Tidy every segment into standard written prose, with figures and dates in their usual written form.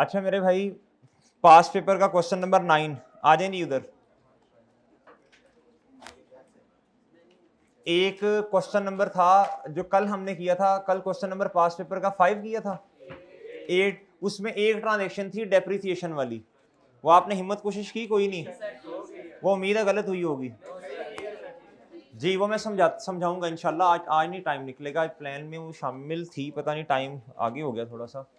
अच्छा मेरे भाई, पास पेपर का क्वेश्चन नंबर 9 आ जाए नहीं उधर। एक क्वेश्चन नंबर था जो कल हमने किया था, कल क्वेश्चन नंबर पास पेपर का 5 किया था 8, उसमें एक ट्रांजेक्शन थी डेप्रिसिएशन वाली, वो आपने हिम्मत कोशिश की? कोई नहीं, वो उम्मीद है गलत हुई होगी जी। वो मैं समझाऊंगा इंशाल्लाह। आज नहीं टाइम निकलेगा, प्लान में वो शामिल थी, पता नहीं टाइम आगे हो गया थोड़ा सा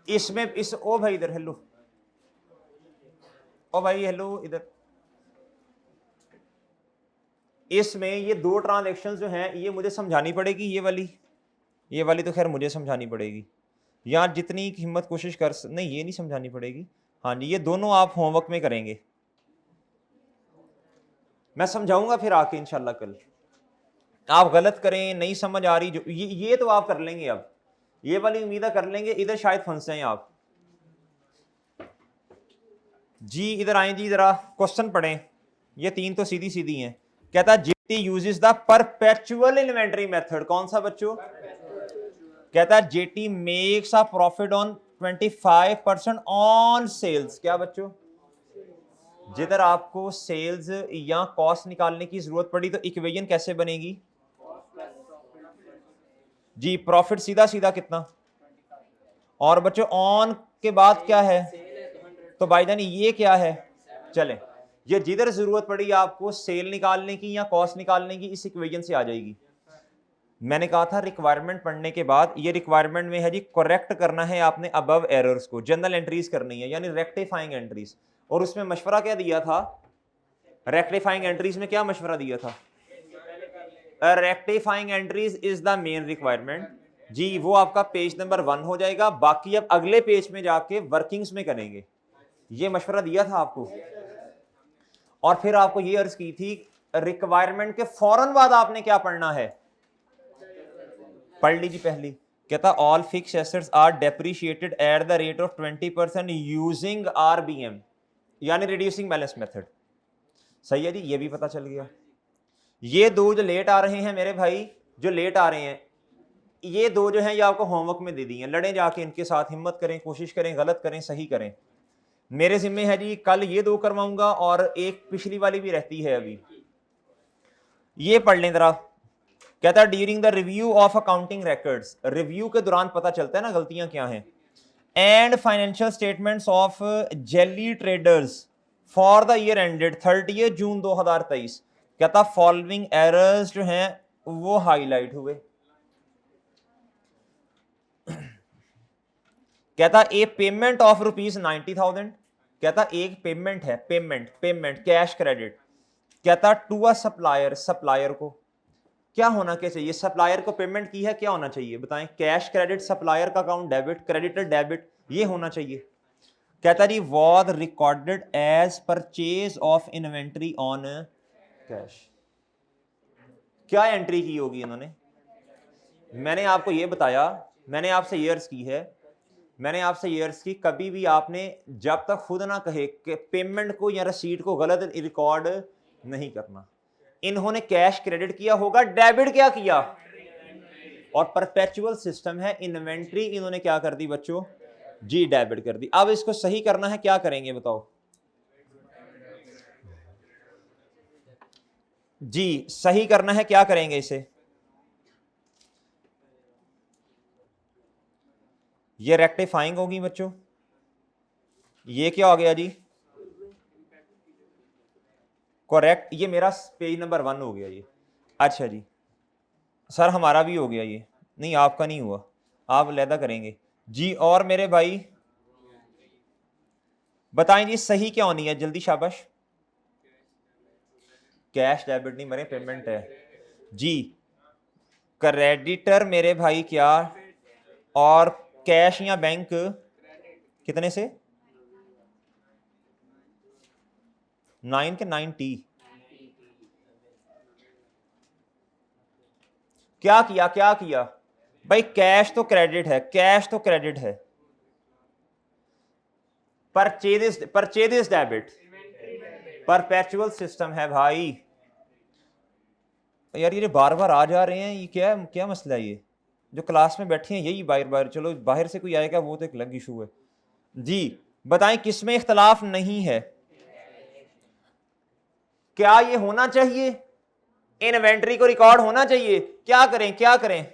इसमें। इस ओ भाई इधर, हेलो ओ भाई, हेलो इधर। इसमें ये दो ट्रांजेक्शन्स जो हैं ये मुझे समझानी पड़ेगी, ये वाली तो खैर मुझे समझानी पड़ेगी, या जितनी हिम्मत कोशिश कर नहीं, ये नहीं समझानी पड़ेगी। हाँ जी, ये दोनों आप होमवर्क में करेंगे, मैं समझाऊंगा फिर आके इंशाल्लाह कल। आप गलत करें, नहीं समझ आ रही जो ये तो आप कर लेंगे, अब ये वाली उम्मीद कर लेंगे। इधर शायद फंस जाएं आप जी। इधर आए जी, जरा क्वेश्चन पढ़ें। ये तीन तो सीधी सीधी हैं। कहता JT uses the perpetual inventory method. कौन सा बच्चों? कहता है JT makes a profit on 25% on sales. क्या बच्चों? जिधर आपको सेल्स या कॉस्ट निकालने की जरूरत पड़ी तो इक्वेशन कैसे बनेगी जी? प्रॉफिट सीधा सीधा कितना, और बच्चों ऑन के बाद क्या है? तो भाईजान ये क्या है? चलें, ये जिधर जरूरत पड़ी आपको सेल निकालने की या कॉस्ट निकालने की, इस इक्वेशन से आ जाएगी। मैंने कहा था रिक्वायरमेंट पढ़ने के बाद, ये रिक्वायरमेंट में है जी, करेक्ट करना है आपने अबव एरर्स को, जनरल एंट्रीज करनी है यानी रेक्टिफाइंग एंट्रीज। और उसमें मशवरा क्या दिया था? रेक्टिफाइंग एंट्रीज में क्या मशवरा दिया था? Rectifying entries is the main requirement जी। वो आपका पेज नंबर 1 हो जाएगा, बाकी अब अगले पेज में जाके वर्किंग्स में करेंगे। ये मशवरा दिया था आपको। और फिर आपको ये अर्ज की थी रिक्वायरमेंट के फौरन बाद आपने क्या पढ़ना है? पढ़ लीजिए पहली। कहता all fixed assets are depreciated at the rate of 20% using RBM यानी रिड्यूसिंग बैलेंस मेथड। सही है जी, ये भी पता चल गया। ये दो जो लेट आ रहे हैं मेरे भाई, जो लेट आ रहे हैं, ये दो जो हैं ये आपको होमवर्क में दे दी हैं। लड़े जाके इनके साथ, हिम्मत करें, कोशिश करें, गलत करें, सही करें। मेरे जिम्मे है जी, कल ये दो करवाऊंगा और एक पिछली वाली भी रहती है अभी। ये पढ़ लें जरा। कहता है during the review of accounting records, review के दौरान पता चलता है ना गलतियां क्या हैं। And financial statements of jelly traders for the year ended 30 जून 2023। कहता फॉलोइंग एरर्स जो हैं वो हाईलाइट हुए। कहता ए पेमेंट ऑफ ₹90,000। कहता एक पेमेंट है, पेमेंट कैश क्रेडिट। कहता टू अ सप्लायर, सप्लायर को क्या होना क्या चाहिए? सप्लायर को पेमेंट की है, क्या होना चाहिए बताएं? कैश क्रेडिट, सप्लायर का अकाउंट डेबिट, क्रेडिटर डेबिट, ये होना चाहिए। कहता जी was recorded as purchase of inventory on cash. क्या एंट्री की होगी इन्होंने? मैंने आपको ये बताया, मैंने आपसे ईयर्स की है, मैंने आपसे ईयर्स की, कभी भी आपने जब तक खुद ना कहे कि पेमेंट को या रसीद को गलत रिकॉर्ड नहीं करना। इन्होंने कैश क्रेडिट किया होगा, डेबिट क्या किया? और परपेचुअल सिस्टम है, इन्वेंट्री इन्होंने क्या कर दी बच्चों जी? डेबिट कर दी। अब इसको सही करना है, क्या करेंगे बताओ जी? सही करना है, क्या करेंगे इसे? ये रेक्टिफाइंग होगी बच्चों। ये क्या हो गया जी? करेक्ट। ये मेरा पेज नंबर 1 हो गया ये। अच्छा जी, सर हमारा भी हो गया ये। नहीं आपका नहीं हुआ, आप अलहदा करेंगे जी। और मेरे भाई बताएं जी सही क्या होनी है जल्दी, शाबाश। कैश डेबिट नहीं मरे, पेमेंट है जी। क्रेडिटर मेरे भाई क्या, और कैश या बैंक कितने से? 9 के 9T। क्या किया, क्या किया भाई? कैश तो क्रेडिट है, कैश तो क्रेडिट है। परचेज डेबिट, परपेचुअल सिस्टम है भाई। यार ये बार बार आ जा रहे हैं, ये क्या क्या मसला है ये? जो क्लास में बैठी हैं यही बाहर बाहर, चलो बाहर से कोई आएगा वो तो एक अलग इशू है जी। बताएं किसमें इख्तलाफ नहीं है? क्या ये होना चाहिए? इन्वेंट्री को रिकॉर्ड होना चाहिए। क्या करें क्या करें?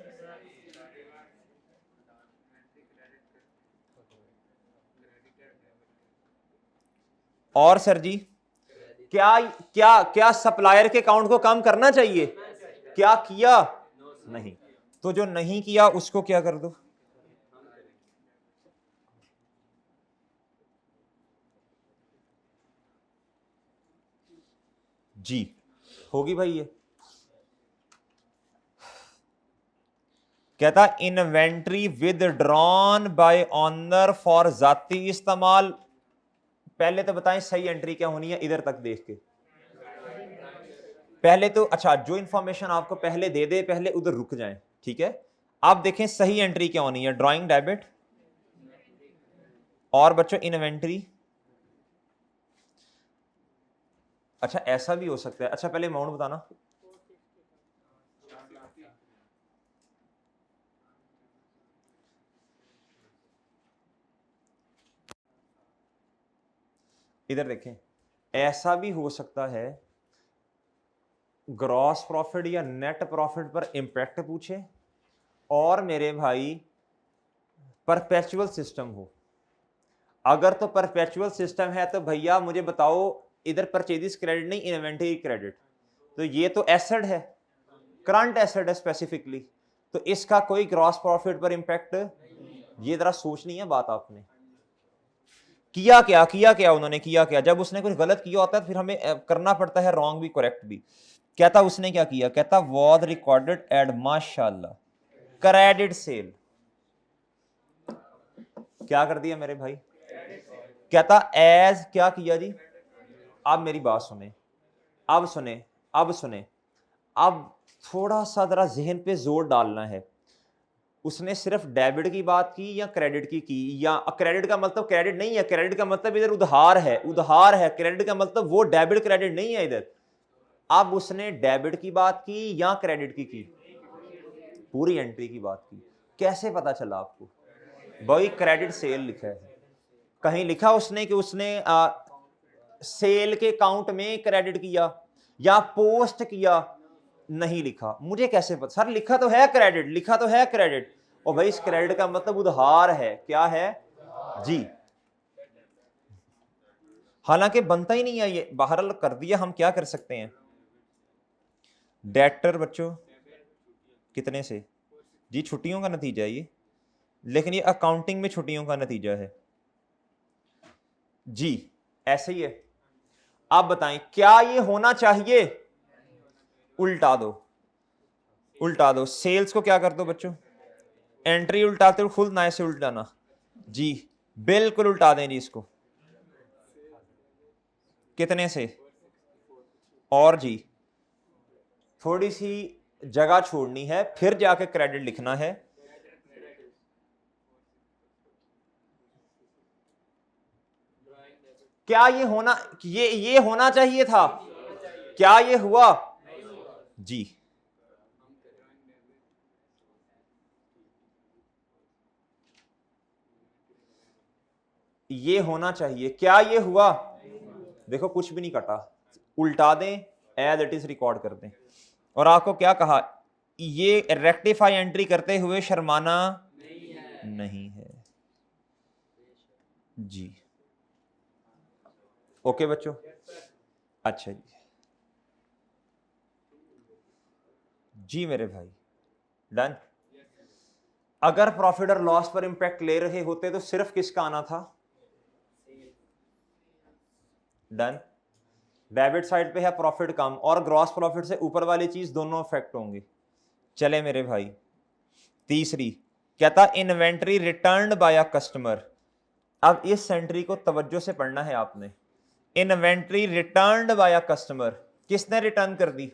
और सर जी क्या क्या क्या सप्लायर के अकाउंट को कम करना चाहिए? क्या किया? नहीं। तो जो नहीं किया उसको क्या कर दो? जी होगी भाई। ये कहता inventory withdrawn bye honour for जाती इस्तेमाल। पहले तो बताएं सही एंट्री क्या होनी है, इधर तक देख के। पहले तो अच्छा जो इंफॉर्मेशन आपको पहले दे दे पहले उधर रुक जाएं, ठीक है। आप देखें सही एंट्री क्या होनी है, ड्राइंग डेबिट और बच्चों इन्वेंट्री। अच्छा ऐसा भी हो सकता है। अच्छा पहले अमाउंट बताना। इधर देखें, ऐसा भी हो सकता है ग्रॉस प्रॉफिट या नेट प्रॉफिट पर इंपैक्ट पूछे और मेरे भाई परपेचुअल सिस्टम हो। अगर तो परपेचुअल सिस्टम है तो भैया मुझे बताओ, इधर परचेज क्रेडिट नहीं इन्वेंटरी क्रेडिट, तो ये तो एसेट है, करंट एसेट है स्पेसिफिकली, तो इसका कोई ग्रॉस प्रॉफिट पर इंपैक्ट। ये जरा सोचनी है बात आपने। किया क्या उन्होंने किया क्या? जब उसने कुछ गलत किया होता है फिर हमें करना पड़ता है रॉन्ग भी करेक्ट भी। कहता उसने क्या किया? कहता वॉज रिकॉर्डेड एड माशाल्लाह क्रेडिट सेल। क्या कर दिया मेरे भाई? कहता एज क्या किया जी? अब मेरी बात सुने, अब सुने, अब सुने, अब थोड़ा सा जरा जहन पे जोर डालना है। उसने सिर्फ डेबिट की बात की या क्रेडिट की? या क्रेडिट का मतलब क्रेडिट नहीं है, क्रेडिट का मतलब इधर उधार है, उधार है, क्रेडिट का मतलब वो डेबिट क्रेडिट नहीं है इधर। अब उसने डेबिट की बात की या क्रेडिट की? पूरी एंट्री की बात की। कैसे पता चला आपको? भाई क्रेडिट सेल लिखा है, कहीं लिखा उसने कि उसने सेल के अकाउंट में क्रेडिट किया या पोस्ट किया? नहीं लिखा। मुझे कैसे पता? सर लिखा तो है क्रेडिट, लिखा तो है क्रेडिट। और भाई इस क्रेडिट का मतलब उधार है। क्या है जी? हालांकि बनता ही नहीं है ये, बहरहाल कर दिया, हम क्या कर सकते हैं। डेटर बच्चों कितने से? जी छुट्टियों का नतीजा है ये, लेकिन ये अकाउंटिंग में छुट्टियों का नतीजा है जी, ऐसे ही है। आप बताएं क्या ये होना चाहिए? उल्टा दो, उल्टा दो। सेल्स को क्या कर दो बच्चों? एंट्री उल्टाते हो खुद ना से उल्टाना जी, बिल्कुल उल्टा दें जी इसको। कितने से? और जी थोड़ी सी जगह छोड़नी है, फिर जाके क्रेडिट लिखना है। क्या ये होना, ये होना चाहिए था? क्या ये हुआ जी? ये होना चाहिए। क्या ये हुआ? देखो कुछ भी नहीं कटा, उल्टा दें, एज इट इज रिकॉर्ड कर दें। और आपको क्या कहा? ये रेक्टिफाई एंट्री करते हुए शर्माना नहीं है जी। ओके बच्चों, अच्छा जी जी मेरे भाई डन। अगर प्रॉफिट और लॉस पर इंपैक्ट ले रहे होते तो सिर्फ किसका आना था? डन। डेबिट साइड पे है प्रॉफिट कम और ग्रॉस प्रॉफिट से ऊपर वाली चीज दोनों इफेक्ट होंगे। चले मेरे भाई तीसरी, कहता inventory returned by a customer. अब इस सेंट्री को तवज्जो से पढ़ना है आपने। Inventory returned by a customer, किसने रिटर्न कर दी?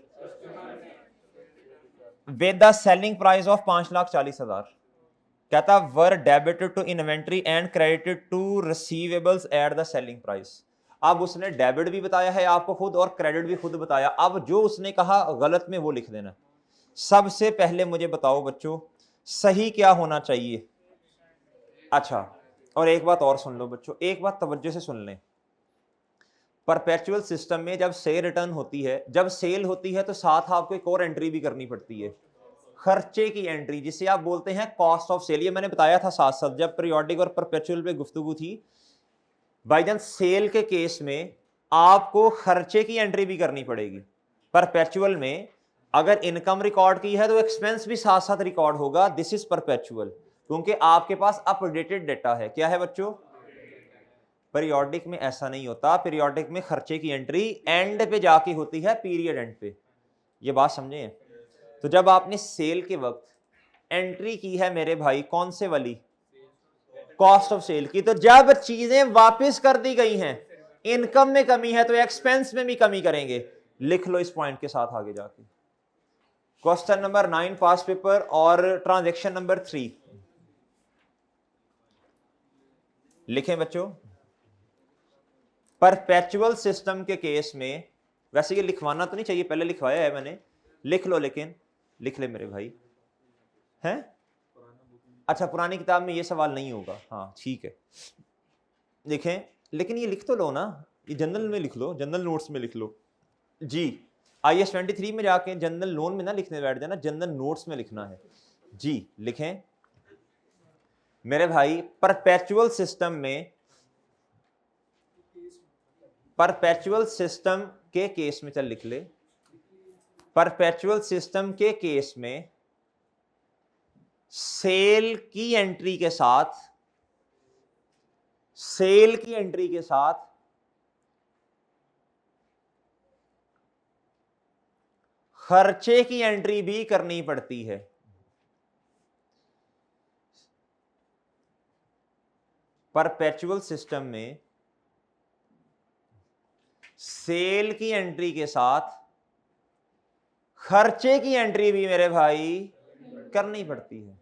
With the selling price of 5,40,000। कहता were debited to inventory and credited to receivables at the selling price. अब उसने डेबिट भी बताया है आपको खुद और क्रेडिट भी खुद बताया। अब जो उसने कहा गलत में वो लिख देना। सबसे पहले मुझे बताओ बच्चों, सही क्या होना चाहिए? अच्छा, और एक बात और सुन लो बच्चों, एक बात तवज्जो से सुन लें। परपेचुअल सिस्टम में जब सेल रिटर्न होती है, जब सेल होती है तो साथ आपको एक और एंट्री भी करनी पड़ती है, खर्चे की एंट्री, जिसे आप बोलते हैं कॉस्ट ऑफ सेल। ये मैंने बताया था साथ साथ जब पीरियोडिक और परपेचुअल पे गुफ्तगू थी। बाईचांस सेल के केस में आपको खर्चे की एंट्री भी करनी पड़ेगी। परपेचुअल में अगर इनकम रिकॉर्ड की है तो एक्सपेंस भी साथ साथ रिकॉर्ड होगा। दिस इज परपेचुअल, क्योंकि आपके पास अपडेटेड डेटा है। क्या है बच्चों? पीरियोडिक में ऐसा नहीं होता। पीरियोडिक में खर्चे की एंट्री एंड पे जाके होती है, पीरियड एंड पे। ये बात समझे? तो जब आपने सेल के वक्त एंट्री की है मेरे भाई, कौन से वाली? कॉस्ट ऑफ सेल की, तो जब चीजें वापस कर दी गई हैं, इनकम में कमी है तो एक्सपेंस में भी कमी करेंगे। लिख लो इस पॉइंट के साथ आगे जाके। क्वेश्चन नंबर 9 पास पेपर और ट्रांजैक्शन नंबर 3 लिखें बच्चों। परपेचुअल सिस्टम के केस में, वैसे ये लिखवाना तो नहीं चाहिए, पहले लिखवाया है मैंने, लिख लो, लेकिन लिख ले मेरे भाई। हैं? अच्छा, पुरानी किताब में ये सवाल नहीं होगा, हाँ ठीक है, लिखें। लेकिन ये लिख तो लो ना, ये जनरल में लिख लो, जनरल नोट्स में लिख लो जी। IAS 23 में जाके जनरल लोन में ना लिखने बैठ जाना, जनरल नोट्स में लिखना है जी। लिखें मेरे भाई, परपेचुअल सिस्टम में, परपेचुअल सिस्टम के केस में, चल लिख ले, परपेचुअल सिस्टम के केस में सेल की एंट्री के साथ, सेल की एंट्री के साथ खर्चे की एंट्री भी करनी पड़ती है। परपेचुअल सिस्टम में सेल की एंट्री के साथ खर्चे की एंट्री भी मेरे भाई करनी पड़ती है।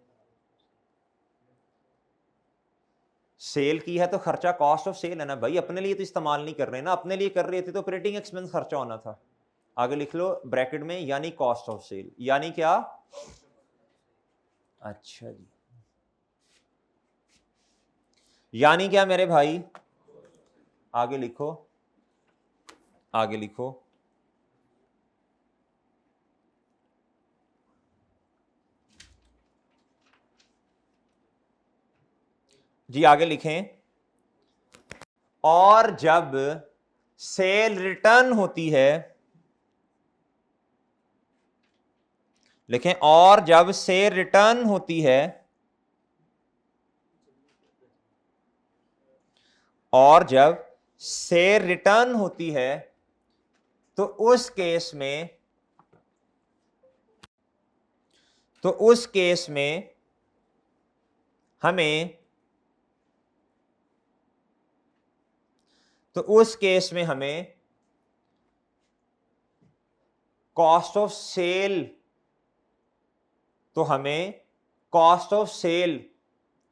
सेल की है तो खर्चा कॉस्ट ऑफ सेल है ना भाई, अपने लिए तो इस्तेमाल नहीं कर रहे ना, अपने लिए कर रहे थे तो ऑपरेटिंग एक्सपेंस खर्चा होना था। आगे लिख लो ब्रैकेट में, यानी कॉस्ट ऑफ सेल, यानी क्या? अच्छा जी, यानी क्या मेरे भाई? आगे लिखो, आगे लिखो, जी आगे लिखें। और जब सेल रिटर्न होती है, लिखें, और जब सेल रिटर्न होती है, और जब सेल रिटर्न होती है तो उस केस में, तो उस केस में हमें, तो उस केस में हमें कॉस्ट ऑफ सेल, तो हमें कॉस्ट ऑफ सेल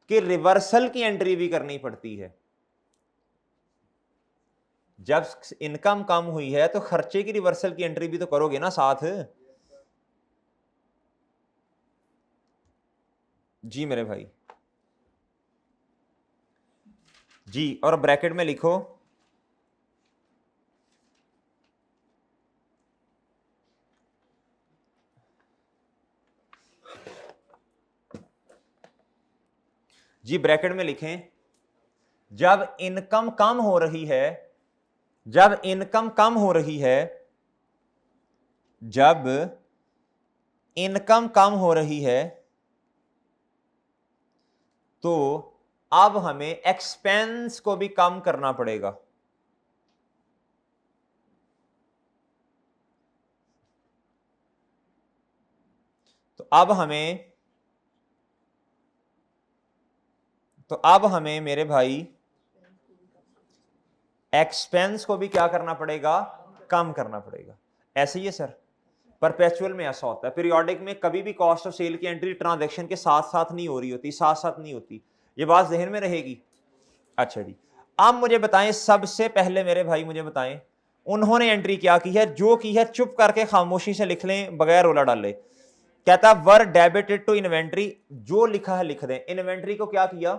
की रिवर्सल की एंट्री भी करनी पड़ती है। जब इनकम कम हुई है तो खर्चे की रिवर्सल की एंट्री भी तो करोगे ना साथ। जी मेरे भाई जी, और ब्रैकेट में लिखो जी, ब्रैकेट में लिखें, जब इनकम कम हो रही है, जब इनकम कम हो रही है, जब इनकम कम हो रही है तो अब हमें एक्सपेंस को भी कम करना पड़ेगा। तो अब हमें मेरे भाई एक्सपेंस को भी क्या करना पड़ेगा? कम करना पड़ेगा। ऐसे ही है सर, परपेचुअल में ऐसा होता है। पीरियोडिक में कभी भी कॉस्ट ऑफ सेल की एंट्री ट्रांजैक्शन के साथ साथ नहीं हो रही होती, साथ साथ नहीं होती। ये बात ज़हन में रहेगी। अच्छा जी, अब मुझे बताएं, सबसे पहले मेरे भाई मुझे बताएं, उन्होंने एंट्री क्या की है? जो की है चुप करके खामोशी से लिख लें, बगैर रोला डाले। कहता वर डेबिटेड टू इन्वेंट्री, जो लिखा है लिख दें। इन्वेंट्री को क्या किया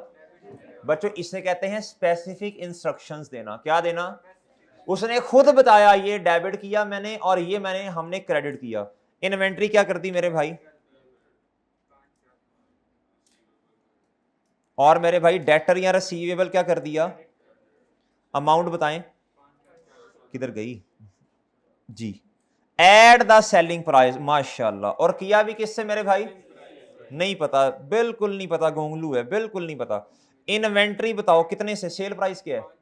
बच्चों, इसे कहते हैं स्पेसिफिक इंस्ट्रक्शंस देना। क्या देना, उसने खुद बताया ये डेबिट किया मैंने और ये हमने क्रेडिट किया। इन्वेंट्री क्या कर दी मेरे भाई, और मेरे भाई डेटर या रिसीवेबल क्या कर दिया, अमाउंट बताएं किधर गई जी, एड द सेलिंग प्राइस, माशाल्लाह। और किया भी किससे मेरे भाई, नहीं पता, बिल्कुल नहीं पता, गोंगलू है, बिल्कुल नहीं पता। इन्वेंट्री बताओ कितने से, सेल प्राइस क्या है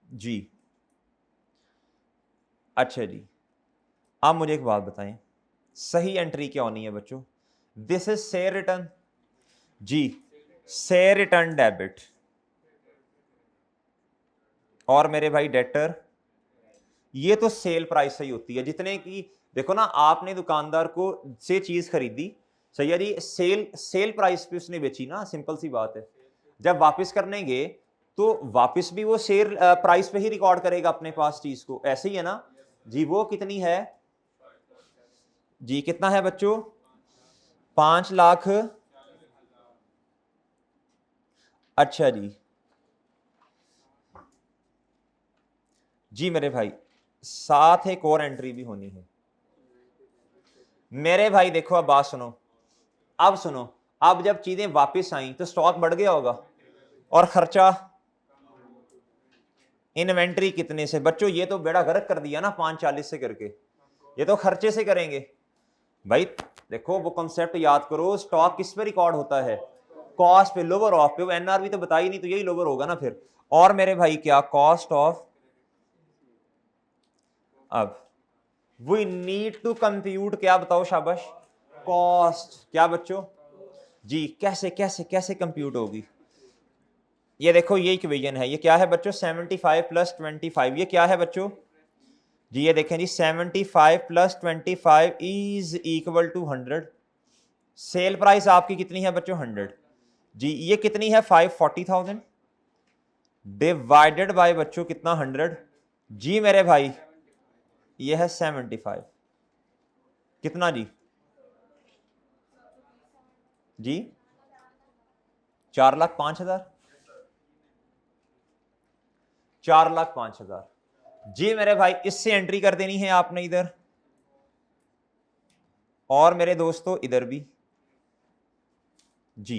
जी। अच्छा जी, आप मुझे एक बात बताएं, सही एंट्री क्या होनी है बच्चों, दिस इज से रिटर्न जी, से रिटर्न डेबिट, और मेरे भाई डेटर, ये तो सेल प्राइस सही होती है जितने की। देखो ना, आपने दुकानदार को से चीज खरीदी, सही है जी, सेल प्राइस पे उसने बेची ना, सिंपल सी बात है। जब वापस करने गए तो वापस भी वो सेल प्राइस पे ही रिकॉर्ड करेगा अपने पास चीज को, ऐसे ही है ना जी। वो कितनी है जी, कितना है बच्चों, 5 लाख। अच्छा जी मेरे भाई, साथ एक और एंट्री भी होनी है मेरे भाई। देखो अब बात सुनो, अब सुनो, अब जब चीजें वापस आई तो स्टॉक बढ़ गया होगा, और खर्चा इन्वेंट्री कितने से बच्चों, ये तो बेड़ा गर्क कर दिया ना 540 से करके, ये तो खर्चे से करेंगे भाई। देखो वो कॉन्सेप्ट याद करो, स्टॉक किस पे रिकॉर्ड होता है, कॉस्ट पे, लोअर ऑफ पे। वो एनआरवी तो बताई नहीं, तो यही लोअर होगा ना फिर। और मेरे भाई क्या, कॉस्ट ऑफ, अब वी नीड टू कंप्यूट, क्या बताओ शाबाश, कॉस्ट, क्या बच्चों जी, कैसे कैसे कैसे कंप्यूट होगी, ये देखो ये इक्वेशन है, ये क्या है बच्चों, 75 प्लस 25, ये क्या है बच्चों जी, ये देखें जी, 75 plus 25 is equal to 100। Sale price आपकी कितनी है बच्चों, 100 जी, ये कितनी है 540,000 डिवाइडेड बाय बच्चों कितना, 100 जी मेरे भाई, ये है 75, कितना जी जी, 4,05,000, 4,05,000 जी मेरे भाई। इससे एंट्री कर देनी है आपने इधर, और मेरे दोस्तों इधर भी जी।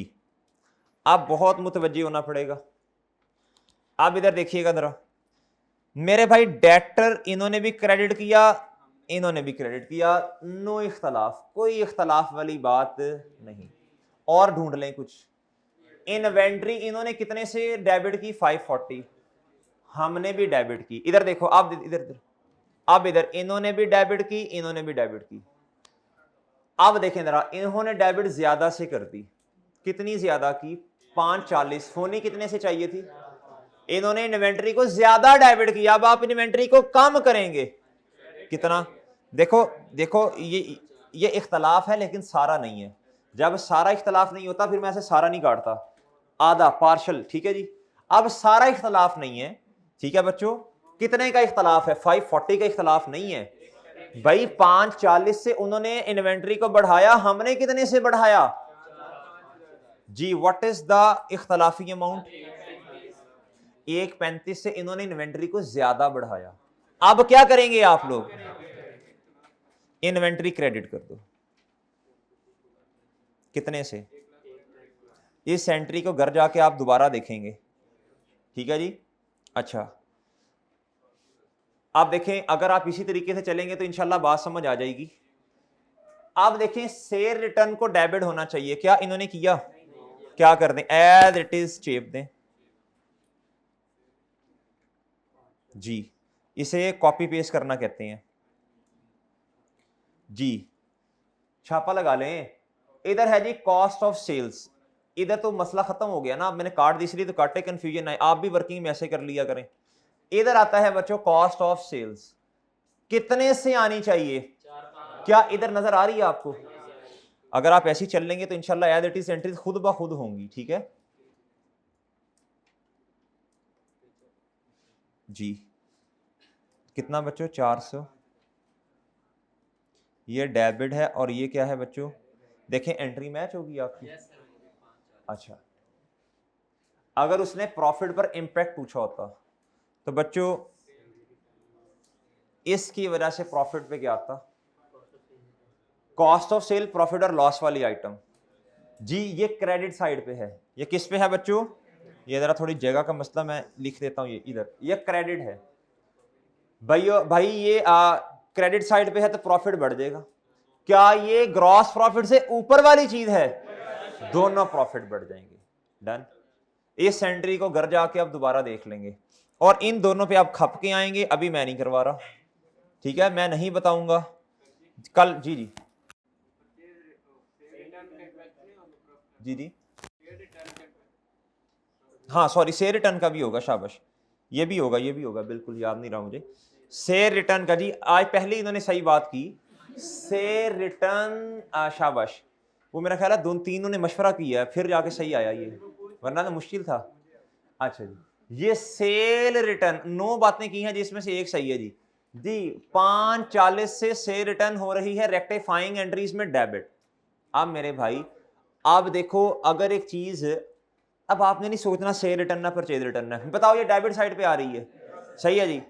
अब बहुत मुतवज्जे होना पड़ेगा। अब इधर देखिएगा जरा मेरे भाई, डेटर इन्होंने भी क्रेडिट किया, इन्होंने भी क्रेडिट किया, नो इख्तलाफ, कोई इख्तलाफ वाली बात नहीं। और ढूंढ लें कुछ, इन्वेंट्री इन्होंने कितने से डेबिट की, 540, हमने भी डेबिट की। इधर देखो, आप इधर इधर, अब इधर इन्होंने भी डेबिट की, इन्होंने भी डेबिट की। अब देखें जरा, इन्होंने डेबिट ज्यादा से कर दी, कितनी ज्यादा की, 540, होनी कितने से चाहिए थी, इन्होंने इन्वेंट्री को ज्यादा डेबिट किया। अब आप इन्वेंट्री को कम करेंगे कितना, देखो देखो, ये इख्तलाफ है लेकिन सारा नहीं है। जब सारा इख्तलाफ नहीं होता फिर मैं ऐसे सारा नहीं काटता, आधा पार्शल, ठीक है जी। अब सारा इख्तलाफ नहीं है, ठीक है बच्चों, कितने का इख्तलाफ है, 540 का इख्तलाफ नहीं है भाई। 540 से उन्होंने इन्वेंट्री को बढ़ाया, हमने कितने से बढ़ाया जी, व्हाट इज द इख्तलाफी अमाउंट, 135 से इन्होंने इन्वेंट्री को ज्यादा बढ़ाया। अब क्या करेंगे आप लोग, इन्वेंट्री क्रेडिट कर दो, कितने से, इस एंट्री को घर जाके आप दोबारा देखेंगे, ठीक है जी। अच्छा आप देखें, अगर आप इसी तरीके से चलेंगे तो इंशाल्लाह बात समझ आ जाएगी। आप देखें, शेयर रिटर्न को डेबिट होना चाहिए, क्या इन्होंने किया, क्या कर दें, एज इट इज चेप दें जी, इसे कॉपी पेस्ट करना कहते हैं जी, छापा लगा लें। इधर है जी कॉस्ट ऑफ सेल्स, इधर तो मसला खत्म हो गया ना, मैंने काट दी इसलिए तो काटे, कंफ्यूजन है, आप भी वर्किंग में ऐसे कर लिया करें। इधर आता है बच्चों कॉस्ट ऑफ सेल्स, कितने से आनी चाहिए, क्या इधर नजर आ रही है आपको, अगर आप ऐसी चल लेंगे तो इंशाल्लाह एज इट इज एंट्रीज खुद ब खुद होंगी, ठीक है जी। कितना बच्चों, 400, ये डेबिट है और ये क्या है बच्चों, देखें एंट्री मैच होगी आपकी। अच्छा, अगर उसने प्रॉफिट पर इंपैक्ट पूछा होता तो बच्चों इसकी वजह से प्रॉफिट पे क्या आता, कॉस्ट ऑफ सेल, प्रॉफिट और लॉस वाली आइटम। जी ये क्रेडिट साइड पे है, ये किस पे है बच्चों, ये जरा थोड़ी जगह का मसला, मैं लिख देता हूं, ये इधर, ये क्रेडिट है भाई ये क्रेडिट साइड पे है तो प्रॉफिट बढ़ जाएगा। क्या ये ग्रॉस प्रॉफिट से ऊपर वाली चीज है, दोनों प्रॉफिट बढ़ जाएंगे। डन। इस एंट्री को घर जाके आप दोबारा देख लेंगे और इन दोनों पे आप खप के आएंगे, अभी मैं नहीं करवा रहा, ठीक है, मैं नहीं बताऊंगा कल। जी जी जी जी, हाँ सॉरी, शेयर रिटर्न का भी होगा, शाबाश, ये भी होगा, ये भी होगा, बिल्कुल याद नहीं रहा मुझे, शेयर रिटर्न का। जी आज पहले इन्होंने सही बात की, शेयर रिटर्न, शाबाश, वो मेरा ख्याल है दोनों तीनों ने मशवरा किया है फिर जाके सही आया ये, वरना तो मुश्किल था। अच्छा जी, ये सेल रिटर्न, 9 बातें की हैं जिसमें से एक सही है जी। जी 5:40 से सेल रिटर्न हो रही है रेक्टिफाइंग एंट्रीज में डेबिट। अब मेरे भाई अब देखो, अगर एक चीज, अब आपने नहीं सोचना सेल रिटर्न ना परचेज रिटर्न है, बताओ ये डेबिट साइड पे आ रही है, सही है जी।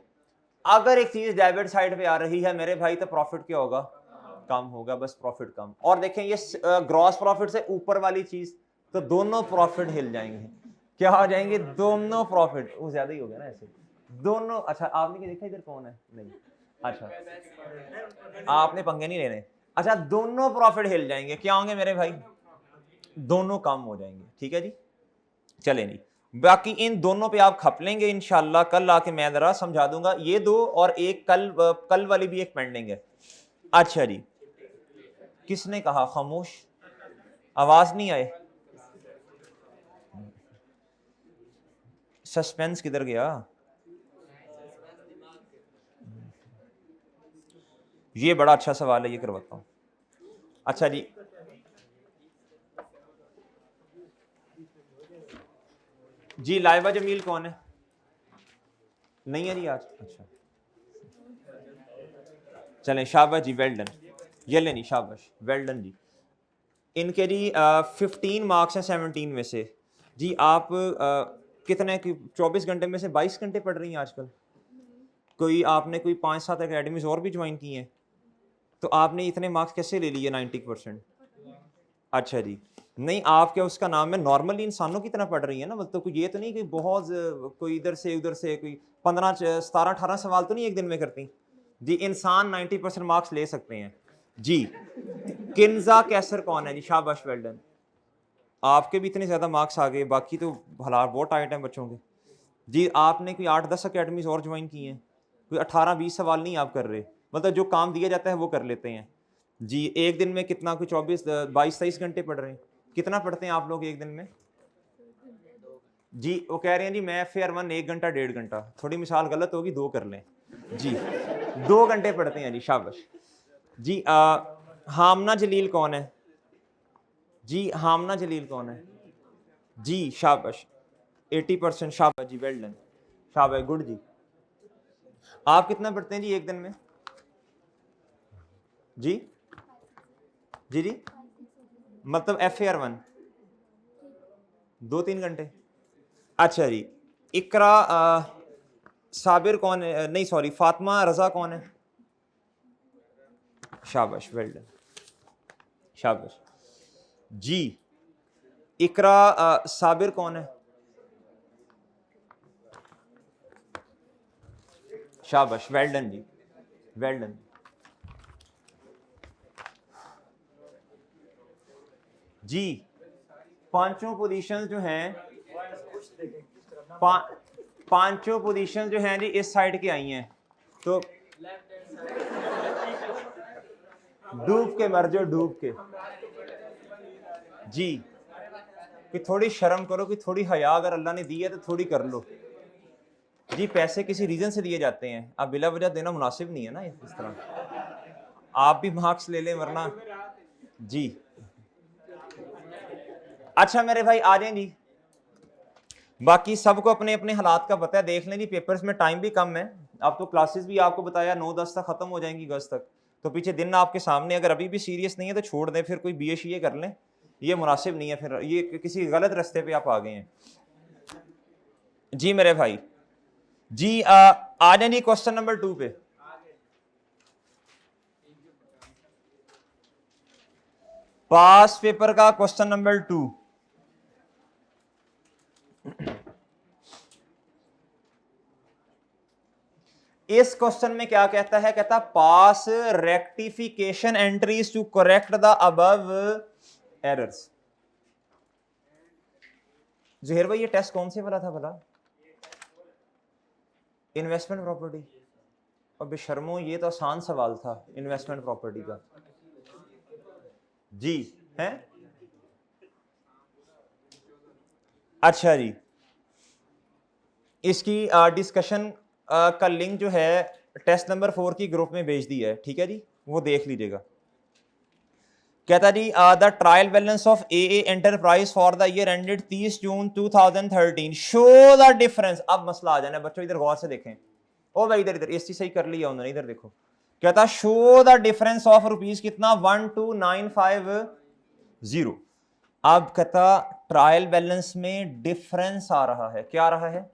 अगर एक चीज डेबिट साइड पे आ रही है मेरे भाई तो प्रॉफिट क्या होगा, कम होगा, बस प्रॉफिट कम। और देखें ये ग्रॉस प्रॉफिट से ऊपर वाली चीज तो दोनों प्रॉफिट हिल जाएंगे, क्या हो जाएंगे, दोनों प्रॉफिट, वो ज्यादा ही हो गया ना ऐसे, दोनों। अच्छा आपने क्या देखा इधर कौन है, नहीं, अच्छा आपने पंगे नहीं लेने। अच्छा दोनों प्रॉफिट हिल जाएंगे, क्या होंगे मेरे भाई, दोनों कम हो जाएंगे, ठीक है जी। चले नहीं, बाकी इन दोनों पे आप खप लेंगे इंशाल्लाह, कल आके मैं जरा समझा दूंगा ये दो, और एक कल वाली भी एक पेंडिंग है। अच्छा जी, किसने कहा खामोश, आवाज नहीं आए, सस्पेंस किधर गया, ये बड़ा अच्छा सवाल है, ये करवाता हूं। अच्छा जी, जी लाइबा जमील कौन है, नहीं है जी आज, अच्छा चलें, शाबाश जी, वेल डन, ये लेनी, शाबाश, वेल डन जी। इनके जी 15 मार्क्स हैं 17 में से। जी आप कितने की 24 घंटे में से 22 घंटे पढ़ रही हैं आजकल, कोई आपने कोई 5-7 एकेडमीज और भी ज्वाइन की हैं, तो आपने इतने मार्क्स कैसे ले लिए 90%। अच्छा जी, नहीं आप क्या उसका नाम है, नॉर्मली इंसानों की तरह पढ़ रही है ना, मतलब कोई ये तो नहीं कि बहुत कोई इधर से उधर से, कोई 15 17 18 सवाल तो नहीं एक दिन में करती। जी इंसान 90% मार्क्स ले सकते हैं जी। किन्जा कैसर कौन है जी, शाबाश, वेल डन, आपके भी इतने ज़्यादा मार्क्स आ गए, बाकी तो हालात बहुत टाइट हैं बच्चों के। जी आपने कोई 8-10 अकेडमीज और ज्वाइन की हैं, कोई 18-20 सवाल नहीं आप कर रहे, मतलब जो काम दिया जाता है वो कर लेते हैं जी। एक दिन में कितना, कोई 22-23 घंटे पढ़ रहे हैं, कितना पढ़ते हैं आप लोग एक दिन में। जी वो कह रहे हैं जी मैं FAR1 1 घंटा 1.5 घंटा, थोड़ी मिसाल गलत होगी, 2 कर लें जी, 2 घंटे पढ़ते हैं जी, शाबाश जी। हामना जलील कौन है जी, हामना जलील कौन है जी, शाबाश, 80%, शाबाश जी, वेल डन, शाबाश, गुड जी। आप कितना पढ़ते हैं जी एक दिन में, जी जी जी, मतलब FAR1 2-3 घंटे। अच्छा जी, इकरा साबिर कौन है, नहीं सॉरी, फातिमा रजा कौन है, शाबाश, वेल डन, शाबाश जी। इकरा साबिर कौन है, शाबाश, वेल डन जी, वेल डन जी। पांचों पोजीशन जो हैं, पांचों पोजीशन जो हैं जी इस साइड की आई हैं, तो डूब के मर जाओ, डूब के जी, कि थोड़ी शर्म करो, कि थोड़ी हया अगर अल्लाह ने दी है तो थोड़ी कर लो जी। पैसे किसी रीजन से दिए जाते हैं, अब बिला वजह देना मुनासिब नहीं है ना इस तरह, आप भी मार्क्स ले लें वरना जी। अच्छा मेरे भाई आ जाए जी, बाकी सबको अपने अपने हालात का पता है, देख लें जी, पेपर्स में टाइम भी कम है, अब तो क्लासेस भी आपको बताया 9-10 तक खत्म हो जाएंगी अगस्त तक, तो पीछे दिन आपके सामने, अगर अभी भी सीरियस नहीं है तो छोड़ दें, फिर कोई बीए शीए कर लें, ये मुनासिब नहीं है, फिर ये किसी गलत रास्ते पे आप आ गए हैं। जी मेरे भाई, जी आ जाए जी क्वेश्चन नंबर 2 पे। पास पेपर का क्वेश्चन नंबर 2। इस क्वेश्चन में क्या कहता है, कहता pass rectification entries to correct the above errors. Zaheer भाई ये टेस्ट कौन से वाला था भला? Investment property. और बेशर्मो ये तो आसान सवाल था इन्वेस्टमेंट प्रॉपर्टी का। जी है, अच्छा जी, इसकी डिस्कशन का लिंक जो है टेस्ट नंबर 4 की ग्रुप में भेज दिया है, ठीक है जी, वो देख लीजिएगा। कहता जी the trial balance of a enterprise for the year ended 30 June 2013 show the difference. अब मसला आ जाना बच्चों, इधर गौर से देखें। ओ भाई इधर इधर एसटी सही कर लिया उन्होंने, इधर देखो। कहता show the difference of rupees कितना 12950। अब कहता ट्रायल बैलेंस में डिफरेंस आ रहा है, क्या आ रहा है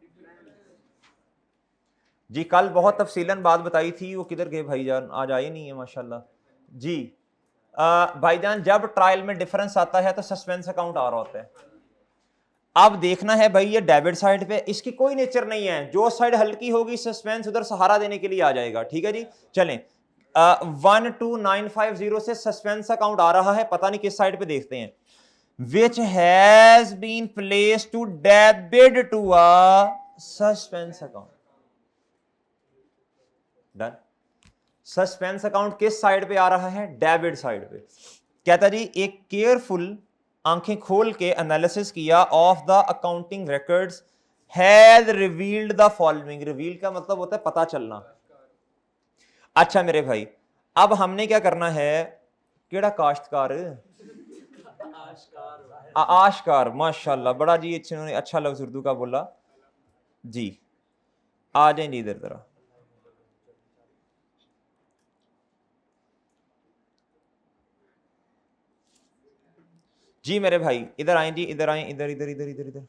जी? कल बहुत तफसीलन बात बताई थी, वो किधर गए भाईजान, आज आए नहीं है माशाल्लाह जी। भाईजान जब ट्रायल में डिफरेंस आता है तो सस्पेंस अकाउंट आ रहा होता है। अब देखना है भाई ये डेबिट साइड पे, इसकी कोई नेचर नहीं है, जो साइड हल्की होगी सस्पेंस उधर सहारा देने के लिए आ जाएगा, ठीक है जी। चलें 12950 से सस्पेंस अकाउंट आ रहा है, पता नहीं किस साइड पे, देखते हैं। Which has been placed to debit to a suspense account. Done. Suspense account किस साइड पे आ रहा है? डेबिट साइड पे। कहता जी एक केयरफुल आंखें खोल के एनालिसिस किया of the accounting records has revealed the following. Reveal का मतलब होता है पता चलना। अच्छा मेरे भाई, अब हमने क्या करना है, केड़ा काश्तकार आशकार, माशाल्लाह बड़ा जी अच्छा लफ्ज उर्दू का बोला जी। आ जाए जी इधर जरा। जी मेरे भाई इधर आए जी, इधर आए, इधर इधर इधर इधर इधर।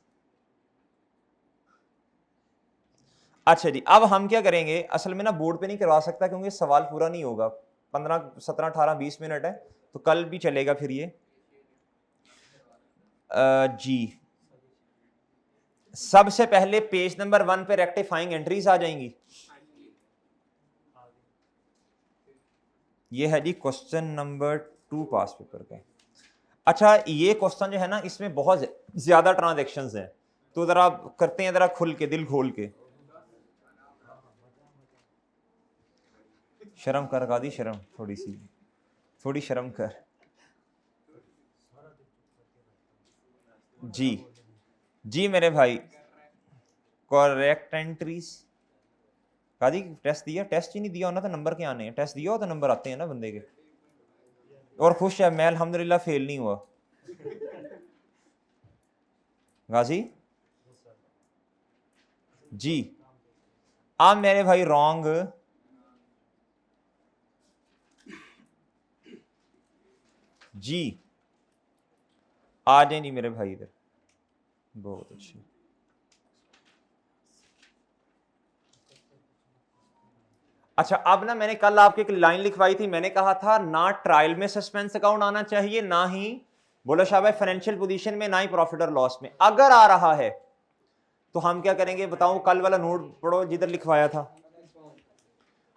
अच्छा जी, अब हम क्या करेंगे, असल में ना बोर्ड पे नहीं करवा सकता क्योंकि सवाल पूरा नहीं होगा, 15 17 18 20 मिनट है, तो कल भी चलेगा फिर ये। जी सबसे पहले पेज नंबर 1 पे रेक्टिफाइंग एंट्रीज आ जाएंगी। ये है जी क्वेश्चन नंबर 2 पास पेपर का। अच्छा ये क्वेश्चन जो है ना इसमें बहुत ज्यादा ट्रांजैक्शंस हैं, तो जरा करते हैं जरा खुल के, दिल खोल के। शर्म कर गादी, शर्म थोड़ी सी, थोड़ी शर्म कर जी। जी मेरे भाई करेक्ट एंट्रीज गादी। टेस्ट दिया, टेस्ट ही नहीं दिया होना तो नंबर क्या आने हैं, टेस्ट दिया हो तो नंबर आते हैं ना बंदे के। और खुश है मैं अल्हम्दुलिल्लाह फेल नहीं हुआ। गाजी जी आप मेरे भाई रॉन्ग जी। आ जाए नहीं मेरे भाई इधर, बहुत अच्छी। अच्छा अब ना मैंने कल आपको एक लाइन लिखवाई थी, मैंने कहा था ना ट्रायल में सस्पेंस अकाउंट आना चाहिए, ना ही बोलो शाह भाई फाइनेंशियल पोजीशन में, ना ही प्रॉफिट और लॉस में। अगर आ रहा है तो हम क्या करेंगे बताओ, कल वाला नोट पढ़ो जिधर लिखवाया था।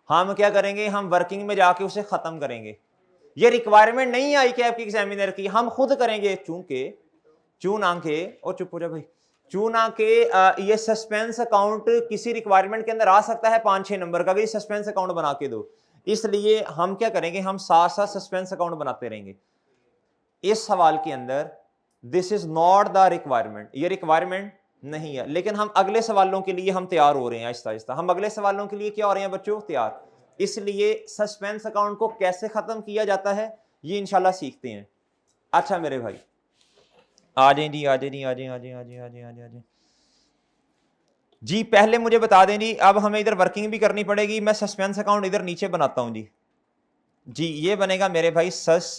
हम क्या करेंगे, हम वर्किंग में जाके उसे खत्म करेंगे। ये रिक्वायरमेंट नहीं आई कि आपकी एग्जामिनर की, हम खुद करेंगे। चूंकि चूनाके और चुप हो जा भाई, चूनाके ये सस्पेंस अकाउंट किसी रिक्वायरमेंट के अंदर आ सकता है 5-6 नंबर का भी, सस्पेंस अकाउंट बना के दो। इसलिए हम क्या करेंगे, हम साथ साथ सस्पेंस अकाउंट बनाते रहेंगे। इस सवाल के अंदर this is not the requirement, ये रिक्वायरमेंट नहीं है, लेकिन हम अगले सवालों के लिए हम तैयार हो रहे हैं आहिस्ता आहिस्ता। हम अगले सवालों के लिए क्या हो रहे हैं बच्चों, तैयार। इसलिए सस्पेंस अकाउंट को कैसे खत्म किया जाता है ये इंशाल्लाह सीखते हैं। अच्छा मेरे भाई आ जाए जी, आ जाए जी, आ जाए आ जाए आ जाए आ जाए आ जाए आ जाए जी। पहले मुझे बता दें जी, अब हमें इधर वर्किंग भी करनी पड़ेगी। मैं सस्पेंस अकाउंट इधर नीचे बनाता हूं जी, जी ये बनेगा मेरे भाई सस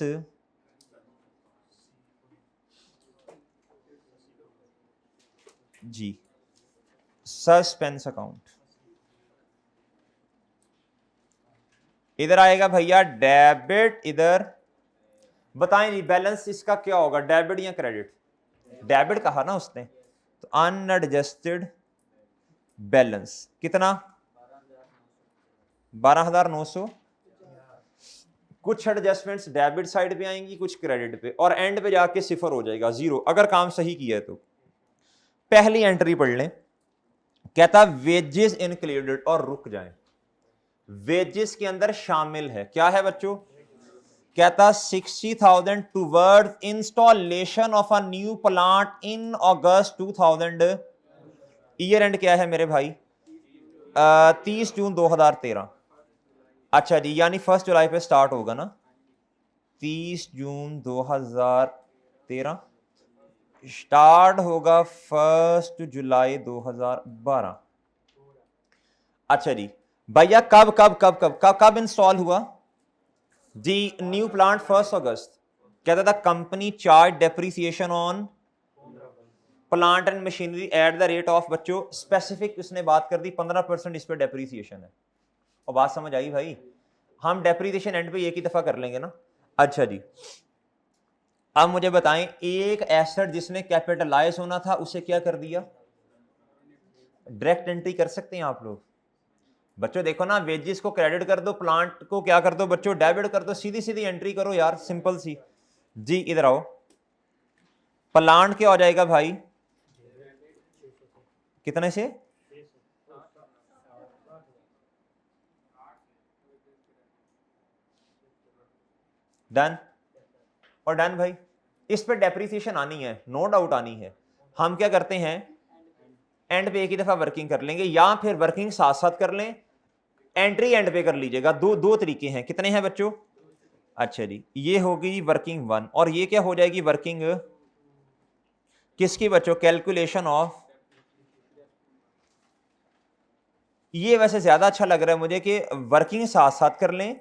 जी सस्पेंस अकाउंट। इधर आएगा भैया डेबिट, इधर बताएं जी बैलेंस इसका क्या होगा, डेबिट या क्रेडिट? डेबिट कहा ना उसने, तो अनएडजस्टेड बैलेंस कितना 12,900। कुछ एडजस्टमेंट्स डेबिट साइड पे आएंगी, कुछ क्रेडिट पे, और एंड पे जाके सिफर हो जाएगा, जीरो, अगर काम सही किया है तो। पहली एंट्री पढ़ लें, कहता वेजेस इंक्लूडेड, और रुक जाएं, वेजेस के अंदर शामिल है, क्या है बच्चों? कहता 60,000 towards installation of a new plant in August 2000। Year and क्या है मेरे भाई? 30 जून 2013। अच्छा जी, यानी 1 जुलाई पे स्टार्ट होगा ना, 30 जून 2013 स्टार्ट होगा, 1 जुलाई 2012। अच्छा जी भैया कब कब कब कब कब कब इंस्टॉल हुआ जी? न्यू प्लांट 1 अगस्त। कहता था company charge depreciation on plant and machinery at the rate of, बच्चों स्पेसिफिक उसने बात कर दी, 15% इस पे डेप्रिसिएशन है। और बात समझ आई भाई? हम डेप्रिसिएशन एंड पे एक ही दफा कर लेंगे ना। अच्छा जी, अब मुझे बताएं, एक एसेट जिसने कैपिटलाइज होना था उसे क्या कर दिया? डायरेक्ट एंट्री कर सकते हैं आप लोग बच्चों, देखो ना, वेजेस को क्रेडिट कर दो, प्लांट को क्या कर दो बच्चों, डेबिट कर दो, सीधी सीधी एंट्री करो यार, सिंपल सी। जी इधर आओ, प्लांट क्या हो जाएगा भाई, कितने से? डन और डन भाई, इस पे डेप्रिसिएशन आनी है, नो डाउट आनी है। हम क्या करते हैं, एंड पे एक ही दफा वर्किंग कर लेंगे, या फिर वर्किंग साथ साथ कर लें, एंट्री एंड पे कर लीजिएगा, दो दो तरीके हैं। कितने हैं बच्चों? अच्छा जी, ये होगी वर्किंग 1, और ये क्या हो जाएगी वर्किंग किसकी बच्चों? Calculation of. ये वैसे ज्यादा अच्छा लग रहा है मुझे कि वर्किंग साथ साथ कर लें,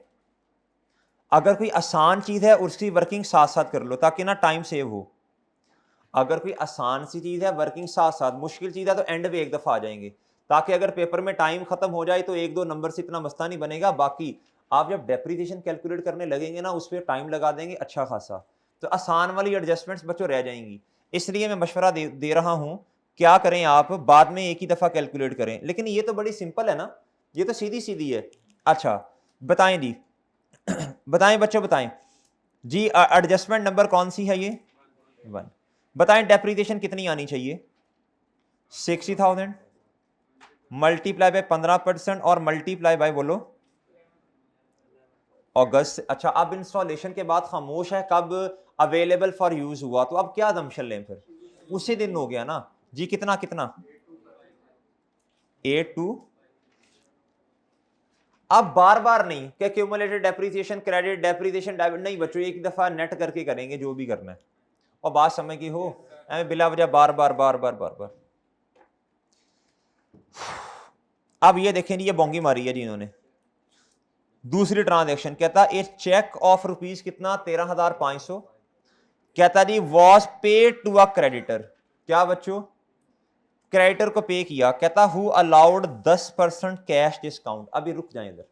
अगर कोई आसान चीज है उसकी वर्किंग साथ साथ कर लो ताकि ना टाइम सेव हो। अगर कोई आसान सी चीज है वर्किंग साथ साथ, मुश्किल चीज है तो एंड पे एक दफा आ जाएंगे, ताकि अगर पेपर में टाइम खत्म हो जाए तो एक दो नंबर से इतना मसला नहीं बनेगा। बाकी आप जब डेप्रिसिएशन कैलकुलेट करने लगेंगे ना, उस पर टाइम लगा देंगे अच्छा खासा, तो आसान वाली एडजस्टमेंट्स बच्चों रह जाएंगी। इसलिए मैं मशवरा दे रहा हूं, क्या करें आप बाद में एक ही दफा कैलकुलेट करें। लेकिन ये तो बड़ी सिंपल है ना, ये तो सीधी सीधी है। अच्छा बताएं जी बताएं बच्चों बताएं जी, एडजस्टमेंट नंबर कौन सी है? ये 1। बताएं डेप्रिसिएशन कितनी आनी चाहिए? 60,000 मल्टीप्लाई बाय 15% और मल्टीप्लाई बाय बोलो अगस्त। अच्छा, अब इंस्टॉलेशन के बाद खामोश है, कब अवेलेबल फॉर यूज हुआ, तो अब क्या दमशल लें, फिर उसी दिन हो गया ना जी। कितना कितना 82। अब बार बार नहीं क्या cumulated depreciation credit depreciation debit, नहीं बच्चों, एक दफा नेट करके करेंगे जो भी करना है। और बात समझ की हो, बिला वजह बार बार बार बार बार बार। अब ये देखें, ये बोंगी मारी है जी इन्होंने। दूसरी ट्रांजैक्शन कहता ए चेक ऑफ रुपीज कितना 13,500, कहता जी was paid to a creditor. क्या बच्चों? क्रेडिटर को पे किया। कहता हु अलाउड 10% कैश डिस्काउंट। अभी रुक जाए इधर,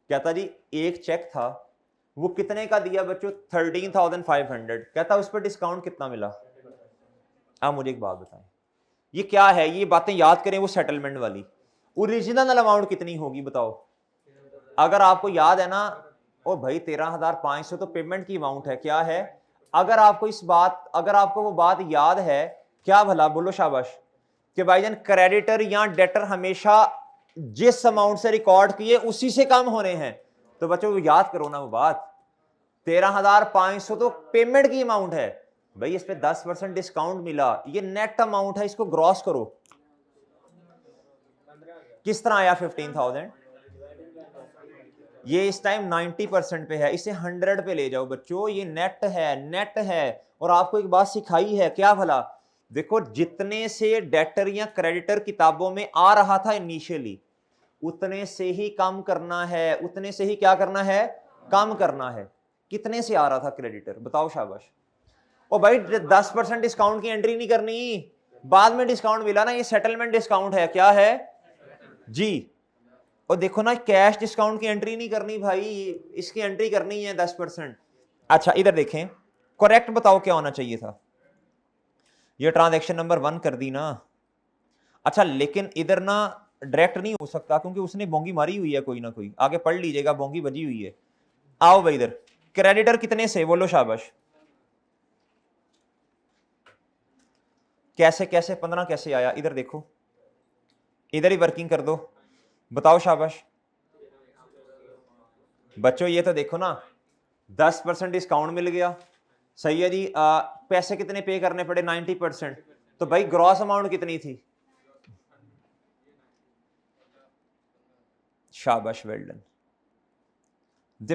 कहता जी एक चेक था, वो कितने का दिया बच्चों? 13,500। कहता उस पर डिस्काउंट कितना मिला? अब मुझे एक बात बताएं, ये क्या है? ये बातें याद करें वो सेटलमेंट वाली। ओरिजिनल अमाउंट कितनी होगी बताओ? अगर आपको याद है ना, ओ भाई 13,500 तो पेमेंट की अमाउंट है, क्या है? अगर आपको वो बात याद है, क्या भला बोलो शाबाश, कि भाईजान क्रेडिटर या डेटर हमेशा जिस अमाउंट से रिकॉर्ड किए उसी से कम होने हैं। तो बच्चों याद करो ना वो बात, 13,500 तो पेमेंट की अमाउंट है भाई, इस पे 10% डिस्काउंट मिला, ये नेट अमाउंट है, इसको ग्रॉस करो। किस तरह आया 15,000? ये इस टाइम 90% पे है, इसे 100 पे ले जाओ बच्चों, ये नेट है, नेट है। और आपको एक बात सिखाई है, क्या भला? देखो जितने से डेटर या क्रेडिटर किताबों में आ रहा था इनिशियली, उतने से ही कम करना है, उतने से ही क्या करना है, कम करना है। कितने से आ रहा था क्रेडिटर, बताओ शाबाश। ओ भाई 10% डिस्काउंट की एंट्री नहीं करनी, बाद में डिस्काउंट मिला ना, ये सेटलमेंट डिस्काउंट है, क्या है जी। और देखो ना, कैश डिस्काउंट की एंट्री नहीं करनी भाई, इसकी एंट्री करनी है 10%। अच्छा इधर देखें, करेक्ट बताओ क्या होना चाहिए था, ये ट्रांजैक्शन नंबर 1 कर दी ना। अच्छा लेकिन इधर ना डायरेक्ट नहीं हो सकता, क्योंकि उसने बोंगी मारी हुई है कोई ना कोई, आगे पढ़ लीजिएगा, बोंगी बजी हुई है। आओ भाई इधर, क्रेडिटर कितने से, बोलो शाबाश। कैसे कैसे 15 कैसे आया, इधर देखो, इधर ही वर्किंग कर दो, बताओ शाबाश। बच्चों ये तो देखो ना, 10% डिस्काउंट मिल गया, सही है जी। पैसे कितने पे करने पड़े, 90%। तो भाई ग्रॉस अमाउंट कितनी थी, शाबाश, वेल डन।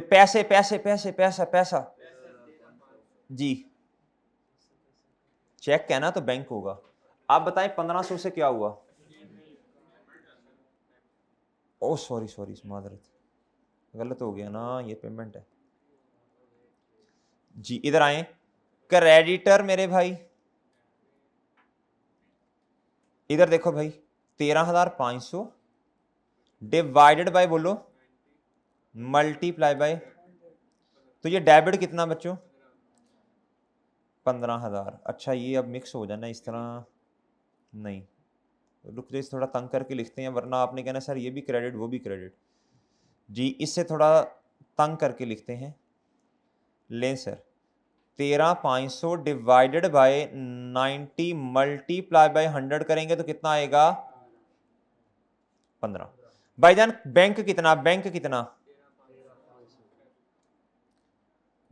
पैसे पैसे पैसे पैसा पैसा जी, चेक कहना तो बैंक होगा। आप बताएं 1500 से क्या हुआ, ओ सॉरी सॉरी मादरत, गलत हो गया ना, ये पेमेंट है जी। इधर आए, क्रेडिटर मेरे भाई, इधर देखो भाई, 13,500 डिवाइडेड बाय, बोलो मल्टीप्लाई बाय, तो ये डेबिट कितना बच्चों, 15,000। अच्छा ये अब मिक्स हो जाना इस तरह, नहीं रुक जाइए, थोड़ा तंग करके लिखते हैं, वरना आपने कहना सर ये भी क्रेडिट वो भी क्रेडिट जी, इससे थोड़ा तंग करके लिखते हैं। लें sir, 13,500 divided by 90 multiply by 100 करेंगे तो कितना आएगा, 15। भाईजान बैंक कितना, बैंक कितना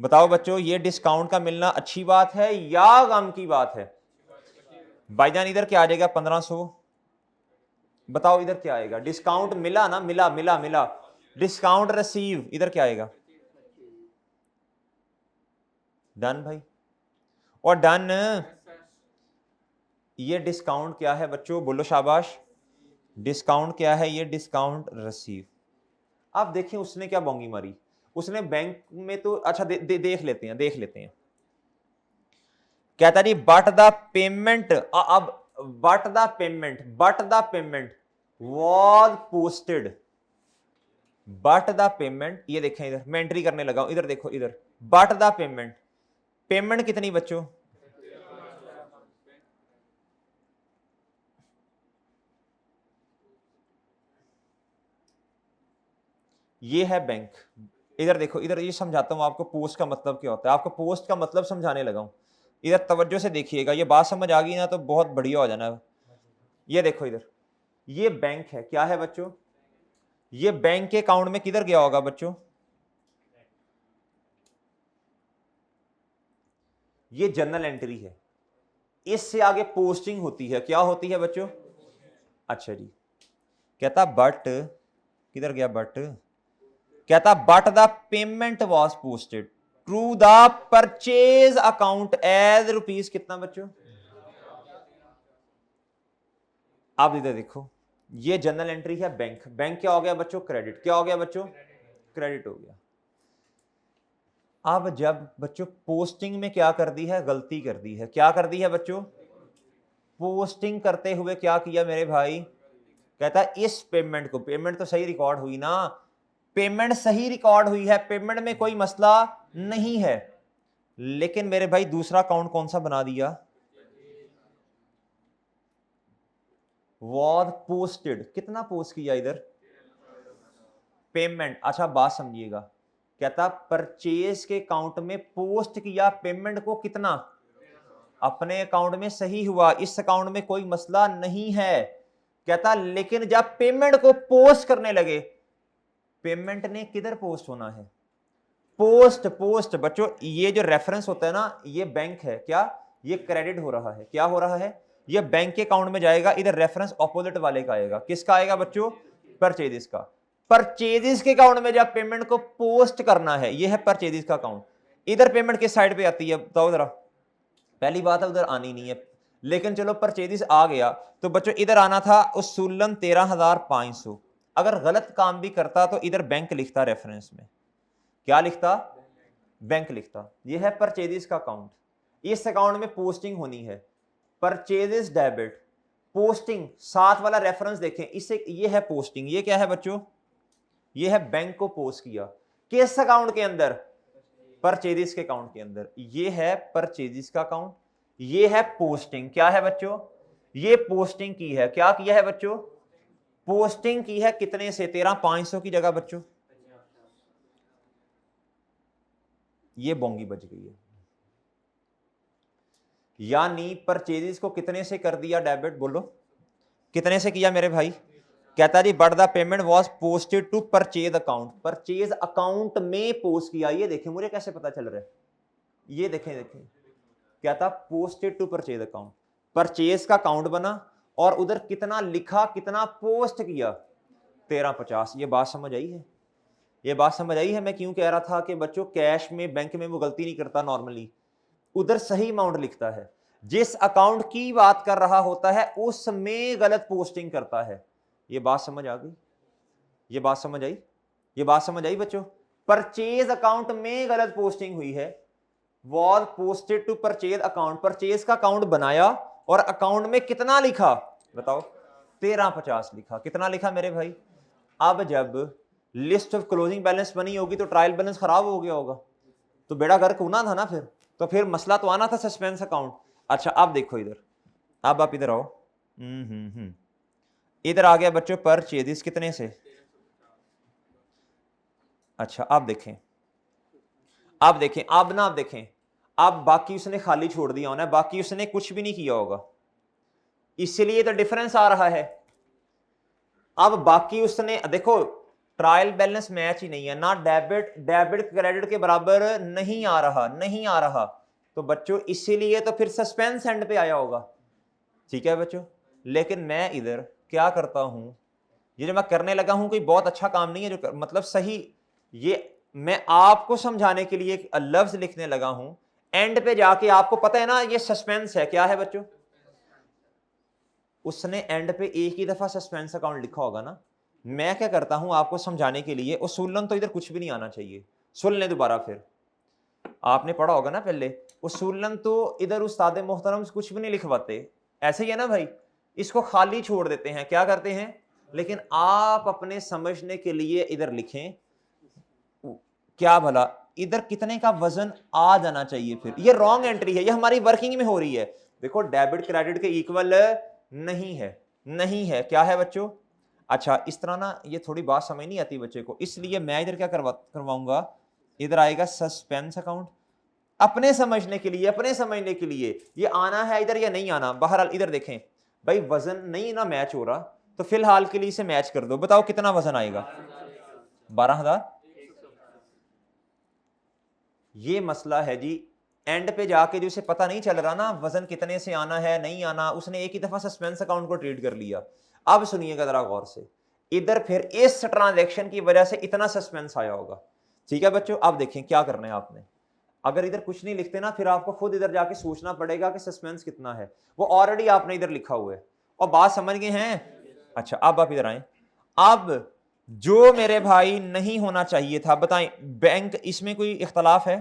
बताओ बच्चों, ये डिस्काउंट का मिलना अच्छी बात है या गम की बात है। भाईजान इधर क्या आ जाएगा, 1500, बताओ इधर क्या आएगा, डिस्काउंट मिला ना, मिला मिला मिला, डिस्काउंट रिसीव, इधर क्या आएगा, डन भाई। और डन, ये डिस्काउंट क्या है बच्चों, बोलो शाबाश, डिस्काउंट क्या है, ये डिस्काउंट रिसीव। आप देखें उसने क्या बोंगी मारी, उसने बैंक में तो अच्छा देख लेते हैं, देख लेते हैं। कहता जी बट द पेमेंट, अब but the payment was posted, but the payment, ये देखें इधर मैं एंट्री करने लगा हूं, इधर देखो इधर, बट द पेमेंट, पेमेंट कितनी बच्चों, ये है बैंक। इधर देखो, इधर ये समझाता हूं आपको पोस्ट का मतलब क्या होता है, आपको पोस्ट का मतलब समझाने लगा हूं, इधर तवज्जो से देखिएगा, ये बात समझ आ गई ना तो बहुत बढ़िया हो जाना। ये देखो इधर, ये बैंक है, क्या है बच्चों, ये बैंक के अकाउंट में किधर गया होगा बच्चों, ये जनरल एंट्री है, इससे आगे पोस्टिंग होती है, क्या होती है बच्चों। अच्छा जी, कहता बट, किधर गया बट, कहता but the payment was posted to the purchase account as rupees कितना बच्चों। अब इधर देखो, ये जनरल एंट्री है बैंक, बैंक क्या हो गया बच्चों, क्रेडिट, क्या हो गया बच्चों, क्रेडिट हो गया। अब जब बच्चों पोस्टिंग में क्या कर दी है, गलती कर दी है, क्या कर दी है बच्चों, पोस्टिंग करते हुए क्या किया मेरे भाई, कहता है इस पेमेंट को, पेमेंट तो सही रिकॉर्ड हुई ना, पेमेंट सही रिकॉर्ड हुई है, पेमेंट में कोई मसला नहीं है, लेकिन मेरे भाई दूसरा अकाउंट कौन सा बना दिया, वॉज पोस्टेड, कितना पोस्ट किया इधर, पेमेंट। अच्छा बात समझिएगा, कहता परचेज के अकाउंट में पोस्ट किया पेमेंट को कितना, अपने अकाउंट में सही हुआ, इस अकाउंट में कोई मसला नहीं है। कहता लेकिन जब पेमेंट को पोस्ट करने लगे, पेमेंट ने किधर पोस्ट होना है, पोस्ट, पोस्ट बच्चों, ये जो रेफरेंस होता है ना, ये बैंक है, क्या ये क्रेडिट हो रहा है, क्या हो रहा है, ये बैंक के अकाउंट में जाएगा, इधर रेफरेंस ऑपोजिट वाले का आएगा, किसका आएगा बच्चों, परचेजिस का। परचेजिस के अकाउंट में जब पेमेंट को पोस्ट करना है, ये है परचेजिस का अकाउंट, इधर पेमेंट किस साइड पे आती है बताओ जरा, पहली बात है उधर आनी नहीं है, लेकिन चलो परचेजिस आ गया, तो बच्चों इधर आना था उसूलन 13,500, अगर गलत काम भी करता तो इधर बैंक लिखता रेफरेंस में, क्या लिखता, बैंक लिखता। ये है परचेजेस का अकाउंट, इस अकाउंट में पोस्टिंग होनी है, परचेजेस डेबिट, पोस्टिंग साथ वाला रेफरेंस देखें, इससे ये है पोस्टिंग, ये क्या है बच्चों, ये है बैंक को पोस्ट किया, किस अकाउंट के अंदर, परचेजेस के अकाउंट के अंदर। ये है परचेजेस का अकाउंट, ये है पोस्टिंग, क्या है बच्चों, ये पोस्टिंग की है, क्या किया है बच्चों, पोस्टिंग की है, कितने से, 13,500 की जगह बच्चों, ये बोंगी बच गई है। यानी परचेजेस को कितने से कर दिया डेबिट, बोलो कितने से किया मेरे भाई, कहता जी but the payment was posted to purchase account, purchase account में पोस्ट किया। ये देखें मुझे कैसे पता चल रहा है, ये देखें देखें, क्या था, posted to purchase account, purchase का अकाउंट बना और उधर कितना लिखा, कितना पोस्ट किया, 1350। ये बात समझ आई है, ये बात समझ आई है। मैं क्यों कह रहा था कि बच्चों कैश में, बैंक में वो गलती नहीं करता नॉर्मली, उधर सही अमाउंट लिखता है, जिस अकाउंट की बात कर रहा होता है उसमें गलत पोस्टिंग करता है। ये बात समझ आ गई, ये बात समझ आई, ये बात समझ आई बच्चों। परचेज अकाउंट में गलत पोस्टिंग हुई है, was posted to purchase account, purchase का अकाउंट बनाया और अकाउंट में कितना लिखा बताओ, 1350 लिखा। कितना लिखा मेरे भाई, अब जब लिस्ट ऑफ क्लोजिंग बैलेंस बनी होगी तो ट्रायल बैलेंस खराब हो गया होगा, तो बेड़ा गर्क होना था ना, फिर मसला तो आना था सस्पेंस अकाउंट। अच्छा अब देखो इधर, अब आप इधर आओ, इधर आ गया बच्चों परचेजेस कितने से, अच्छा अब देखें, अब देखें, अब ना आप देखें, अब बाकी उसने खाली छोड़ दिया होना, बाकी उसने कुछ भी नहीं किया होगा, इसलिए तो डिफरेंस आ रहा है। अब बाकी उसने देखो ट्रायल बैलेंस मैच ही नहीं है ना, डेबिट क्रेडिट के बराबर नहीं आ रहा, नहीं आ रहा, तो बच्चों इसीलिए तो फिर सस्पेंस एंड पे आया होगा, ठीक है बच्चों। लेकिन मैं इधर क्या करता हूं, ये जो मैं करने लगा हूं कोई बहुत अच्छा काम नहीं है जो मतलब सही, ये मैं आपको समझाने के लिए एक लफ्ज लिखने लगा हूं, एंड पे जाके आपको पता है ना ये सस्पेंस है, क्या है बच्चों, उसने एंड पे एक ही दफा सस्पेंस अकाउंट लिखा होगा ना। मैं क्या करता हूं आपको समझाने के लिए, उसूलन तो इधर कुछ भी नहीं आना चाहिए, सुन लें दोबारा, फिर आपने पढ़ा होगा ना पहले, उसूलन तो इधर उस्ताद मोहतरम कुछ भी नहीं लिखवाते, ऐसे ही है ना भाई, इसको खाली छोड़ देते हैं, क्या करते हैं, लेकिन आप अपने समझने के लिए इधर लिखें, क्या भला इधर कितने का वजन आ जाना चाहिए, फिर ये रॉन्ग एंट्री है, ये हमारी वर्किंग में हो रही है। देखो डेबिट क्रेडिट के इक्वल नहीं है, नहीं है, क्या है बच्चों। अच्छा इस तरह ना ये थोड़ी बात समझ नहीं आती बच्चे को, इसलिए मैं इधर क्या करवाऊंगा, इधर आएगा सस्पेंस अकाउंट, अपने समझने के लिए, अपने समझने के लिए ये आना है इधर या नहीं आना। बहरहाल इधर देखें भाई, वजन नहीं ना मैच हो रहा, तो फिलहाल के लिए इसे मैच कर दो, बताओ कितना वजन आएगा, 12,000। ये मसला है जी, एंड पे जाके जो उसे पता नहीं चल रहा ना वजन कितने से आना है नहीं आना, उसने एक ही दफा सस्पेंस अकाउंट को ट्रीट कर लिया। अब सुनिएगा जरा गौर से, इधर फिर इस ट्रांजैक्शन की वजह से इतना सस्पेंस आया होगा, ठीक है बच्चों। अब देखें क्या करना है आपने, अगर इधर कुछ नहीं लिखते ना फिर आपको खुद इधर जाके सोचना पड़ेगा कि सस्पेंस कितना है, वो ऑलरेडी आपने इधर लिखा हुआ है, और बात समझ गए हैं। अच्छा अब आप इधर आए, अब जो मेरे भाई नहीं होना चाहिए था बताएं, बैंक इसमें कोई इख्तलाफ है,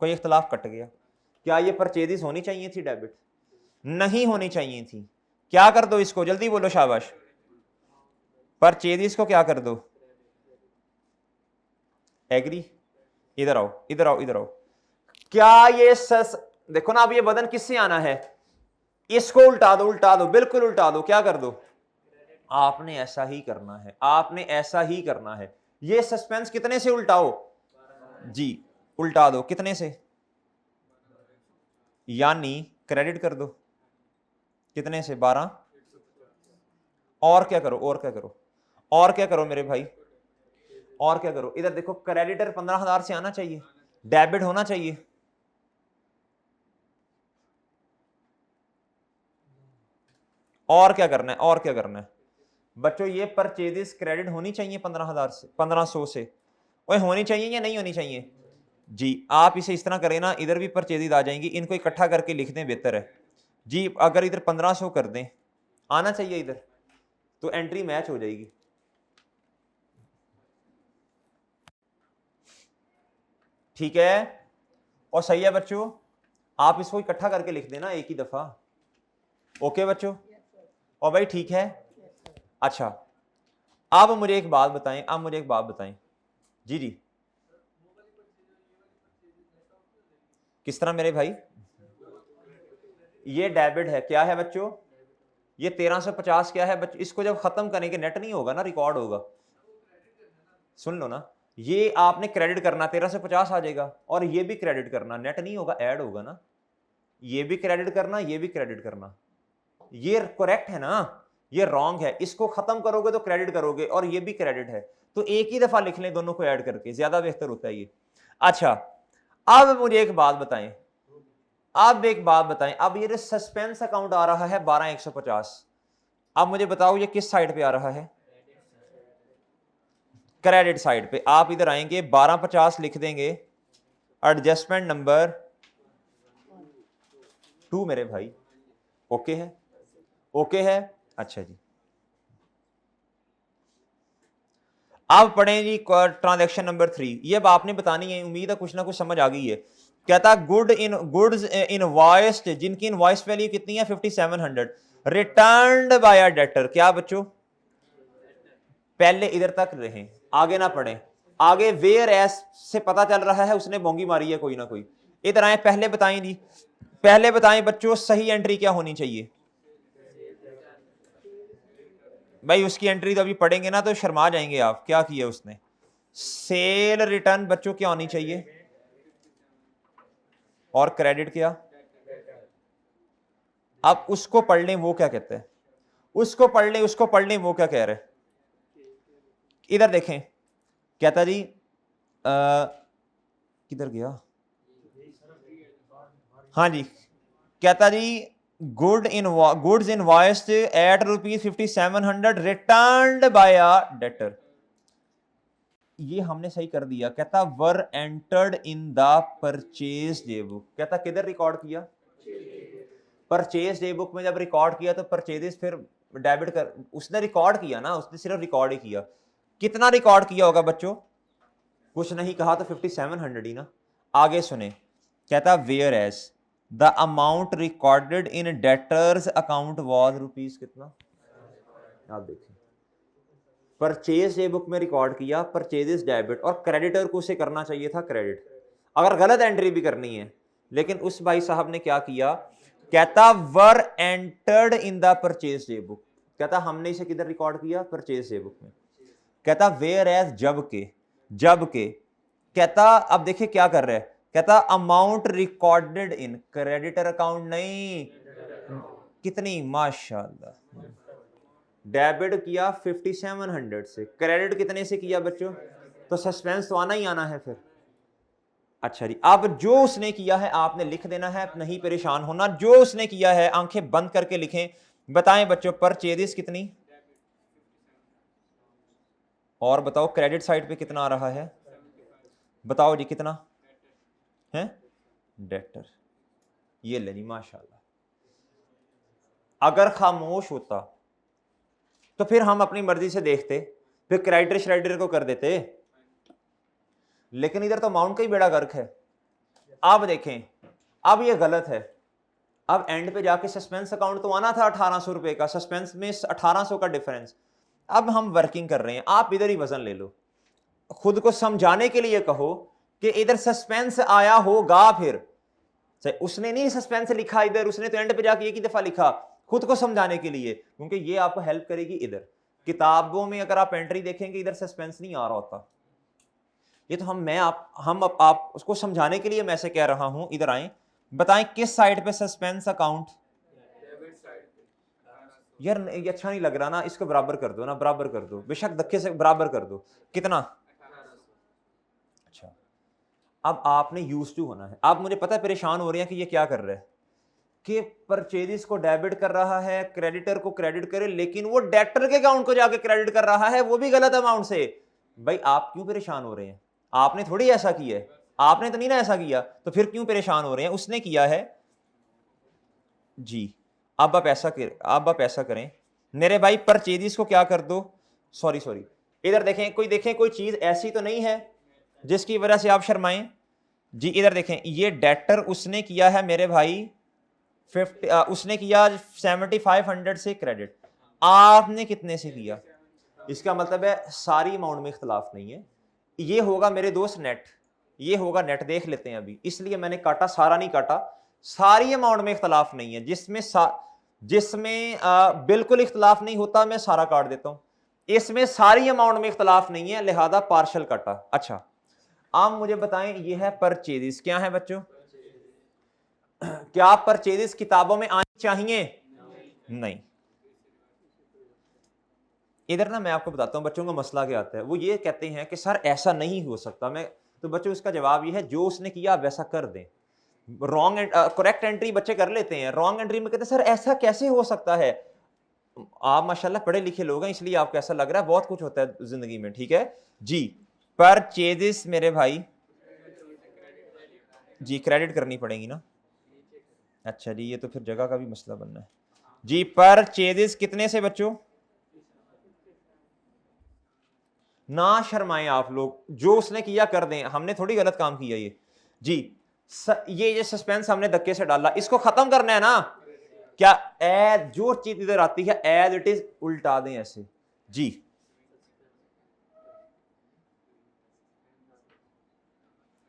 कोई इख्तलाफ कट गया, क्या ये परचेजेस होनी चाहिए थी डेबिट, नहीं होनी चाहिए थी, क्या कर दो इसको, जल्दी बोलो शाबाश, परचेजेस को क्या कर दो, एग्री, इधर आओ इधर आओ इधर आओ, क्या ये देखो ना, अब ये वजन किससे आना है, इसको उल्टा दो, उल्टा दो, बिल्कुल उल्टा दो, क्या कर दो, आपने ऐसा ही करना है, आपने ऐसा ही करना है। ये सस्पेंस कितने से उल्टाओ जी, उल्टा दो, कितने से, यानी क्रेडिट कर दो, कितने से, 12, और क्या करो, और क्या करो, और क्या करो मेरे भाई, और क्या करो, इधर देखो क्रेडिटर 15,000 से आना चाहिए, डेबिट होना चाहिए, और क्या करना है, और क्या करना है बच्चों, ये परचेजेस क्रेडिट होनी चाहिए 15,000 से, 1500 से, ओए होनी चाहिए या नहीं होनी चाहिए जी। आप इसे इस तरह करें ना, इधर भी परचेजेस आ जाएंगी, इनको इकट्ठा करके लिख दें, बेहतर है जी। अगर इधर 1500 कर दें, आना चाहिए इधर, तो एंट्री मैच हो जाएगी। ठीक है और सही है बच्चों, आप इसको इकट्ठा करके लिख देना एक ही दफा। ओके बच्चों, और भाई ठीक है। अच्छा अब मुझे एक बात बताएं, जी जी किस तरह मेरे भाई, ये डेबिट है, क्या है बच्चों, ये 1350 क्या है बच्चों, इसको जब खत्म करेंगे नेट नहीं होगा ना, रिकॉर्ड होगा। सुन लो ना, ये आपने क्रेडिट करना 1350 आ जाएगा, और ये भी क्रेडिट करना, नेट नहीं होगा, ऐड होगा ना। ये भी क्रेडिट करना, ये भी क्रेडिट करना, ये करेक्ट है ना, ये रॉन्ग है। इसको खत्म करोगे तो क्रेडिट करोगे, और ये भी क्रेडिट है, तो एक ही दफा लिख लें दोनों को ऐड करके, ज्यादा बेहतर होता है ये। अच्छा अब मुझे एक बात बताएं, अब ये जो सस्पेंस अकाउंट आ रहा है 12150, अब मुझे बताओ ये किस साइड पे आ रहा है, क्रेडिट साइड पे। आप इधर आएंगे 1250 लिख देंगे, एडजस्टमेंट नंबर 2 मेरे भाई। ओके है, ओके है। अच्छा जी अब पढ़ें जी ट्रांजैक्शन नंबर 3, ये अब आपने बतानी है, उम्मीद है कुछ ना कुछ समझ आ गई है। कहता गुड्स इनवॉइस्ड जिनकी इनवॉइस वैल्यू कितनी है 5700, रिटर्न्ड बाय अ डेटर, क्या बच्चों, पहले इधर तक रहें, आगे ना पढ़ें, आगे वेयर एज से पता चल रहा है उसने बोंगी मारी है कोई ना कोई। इधर आए, पहले बताएं जी, पहले बताएं बच्चों सही एंट्री क्या होनी चाहिए। भाई उसकी एंट्री तो अभी पढ़ेंगे ना तो शर्मा जाएंगे आप, क्या किया उसने। सेल रिटर्न बच्चों क्या होनी चाहिए, और क्रेडिट क्या। अब उसको पढ़ लें वो क्या कहते हैं, उसको पढ़ लें वो क्या कह रहे हैं। इधर देखें, कहता जी किधर गया, हाँ जी, कहता जी goods invoiced at ₹5700 returned by a debtor, ये हमने सही कर दिया। कहता were entered in the purchase day book, कहता किधर रिकॉर्ड किया, परचेज डे बुक में जब रिकॉर्ड किया तो परचेजेस फिर डेबिट कर, उसने रिकॉर्ड किया ना, उसने सिर्फ रिकॉर्ड ही किया। कितना रिकॉर्ड किया होगा बच्चों, कुछ नहीं कहा तो 5700 ही ना। आगे सुने, कहता whereas the amount recorded in debtors account was rupees कितना, आप देखिए परचेज डे बुक में रिकॉर्ड किया परचेजेस डेबिट, और क्रेडिटर को उसे करना चाहिए था क्रेडिट, अगर गलत एंट्री भी करनी है। लेकिन उस भाई साहब ने क्या किया, कहता were entered in the purchase day book, कहता हमने इसे किधर रिकॉर्ड किया, परचेज डे बुक में। कहता वेयर एज जब के कहता अब देखिए क्या कर रहा है, कहता अमाउंट रिकॉर्डेड इन क्रेडिटर अकाउंट नहीं, कितनी माशाल्लाह, डेबिट किया 5700 से, क्रेडिट कितने से किया बच्चों, तो सस्पेंस तो आना ही आना है फिर। अच्छा जी, अब जो उसने किया है आपने लिख देना है, नहीं परेशान होना, जो उसने किया है आंखें बंद करके लिखें। बताएं बच्चों परचेजेस कितनी, और बताओ क्रेडिट साइड पे कितना आ रहा है, बताओ जी कितना है, डेटर, ये ले जी माशाल्लाह। अगर खामोश होता तो फिर हम अपनी मर्जी से देखते, फिर क्रेडिटर श्रेडिटर को कर देते, लेकिन इधर तो अमाउंट का ही बेड़ा गर्क है। अब देखें, अब ये गलत है, अब एंड पे जाके सस्पेंस अकाउंट तो आना था 1800 रुपए का, सस्पेंस में 1800 का डिफरेंस। अब हम वर्किंग कर रहे हैं, आप इधर ही वजन ले लो, खुद को समझाने के लिए कहो कि इधर सस्पेंस आया होगा, फिर उसने नहीं सस्पेंस लिखा इधर, उसने तो एंड पे जाके एक ही दफा लिखा, खुद को समझाने के लिए, क्योंकि ये आपको हेल्प करेगी। इधर किताबों में अगर आप एंट्री देखेंगे इधर सस्पेंस नहीं आ रहा होता, ये तो हम आप उसको समझाने के लिए मैं से कह रहा हूं। इधर आए, बताएं किस साइड पे सस्पेंस अकाउंट, यार ये अच्छा नहीं लग रहा ना, इसको बराबर कर दो ना, बराबर कर दो, बेशक धक्के से बराबर कर दो, कितना। अच्छा अब आपने यूज टू होना है। आप मुझे पता है परेशान हो रहे हैं कि ये क्या कर रहा है, कि परचेजेस को डेबिट कर रहा है, क्रेडिटर को क्रेडिट करे, लेकिन वो डेटर के अकाउंट को जाके क्रेडिट कर रहा है, वो भी गलत अमाउंट से। भाई आप क्यों परेशान हो रहे हैं, आपने थोड़ी ऐसा किया है, आपने तो नहीं ना ऐसा किया, तो फिर क्यों परेशान हो रहे हैं, उसने किया है जी। अब आप ऐसा करें मेरे भाई, परचेजेस को क्या कर दो, सॉरी इधर देखें, कोई चीज ऐसी तो नहीं है जिसकी वजह से आप शर्माएं। जी इधर देखें, ये डेटर उसने किया है मेरे भाई 50, उसने किया 7500 से क्रेडिट, आपने कितने से किया? इसका मतलब है सारी अमाउंट में इख्तलाफ नहीं है। ये होगा मेरे दोस्त नेट, ये होगा नेट, देख लेते हैं अभी, इसलिए मैंने काटा, सारा नहीं काटा। सारी अमाउंट में इख्तलाफ नहीं है, जिसमें बिल्कुल इख्तलाफ नहीं होता मैं सारा काट देता हूं, इसमें सारी अमाउंट में इख्तलाफ नहीं है, लिहाजा पार्शल काटा। अच्छा आप मुझे बताएं, ये है परचेजेस, क्या है बच्चों? क्या परचेजेस किताबों में आनी चाहिए? नहीं। इधर ना मैं आपको बताता हूं बच्चों का मसला क्या आता है, वो ये कहते हैं कि सर ऐसा नहीं हो सकता, मैं तो बच्चों उसका जवाब ये है, जो उसने किया आप वैसा कर दें। रॉन्ग एंड करेक्ट एंट्री बच्चे कर लेते हैं, रॉन्ग एंट्री में कहते हैं सर ऐसा कैसे हो सकता है। आप माशाल्लाह पढ़े लिखे लोग हैं, इसलिए आपको ऐसा लग रहा है, बहुत कुछ होता है जिंदगी में, ठीक है जी। परचेजेस मेरे भाई जी क्रेडिट करनी पड़ेगी ना। अच्छा जी, ये तो फिर जगह का भी मसला बनना है जी। परचेजेस कितने से बच्चों? ना शर्माएं आप लोग, जो उसने किया कर दें, हमने थोड़ी गलत काम किया ये जी। ये सस्पेंस हमने धक्के से डाला, इसको खत्म करना है ना। क्या एज जो चीज इधर आती है एज इट इज उल्टा दें ऐसे जी।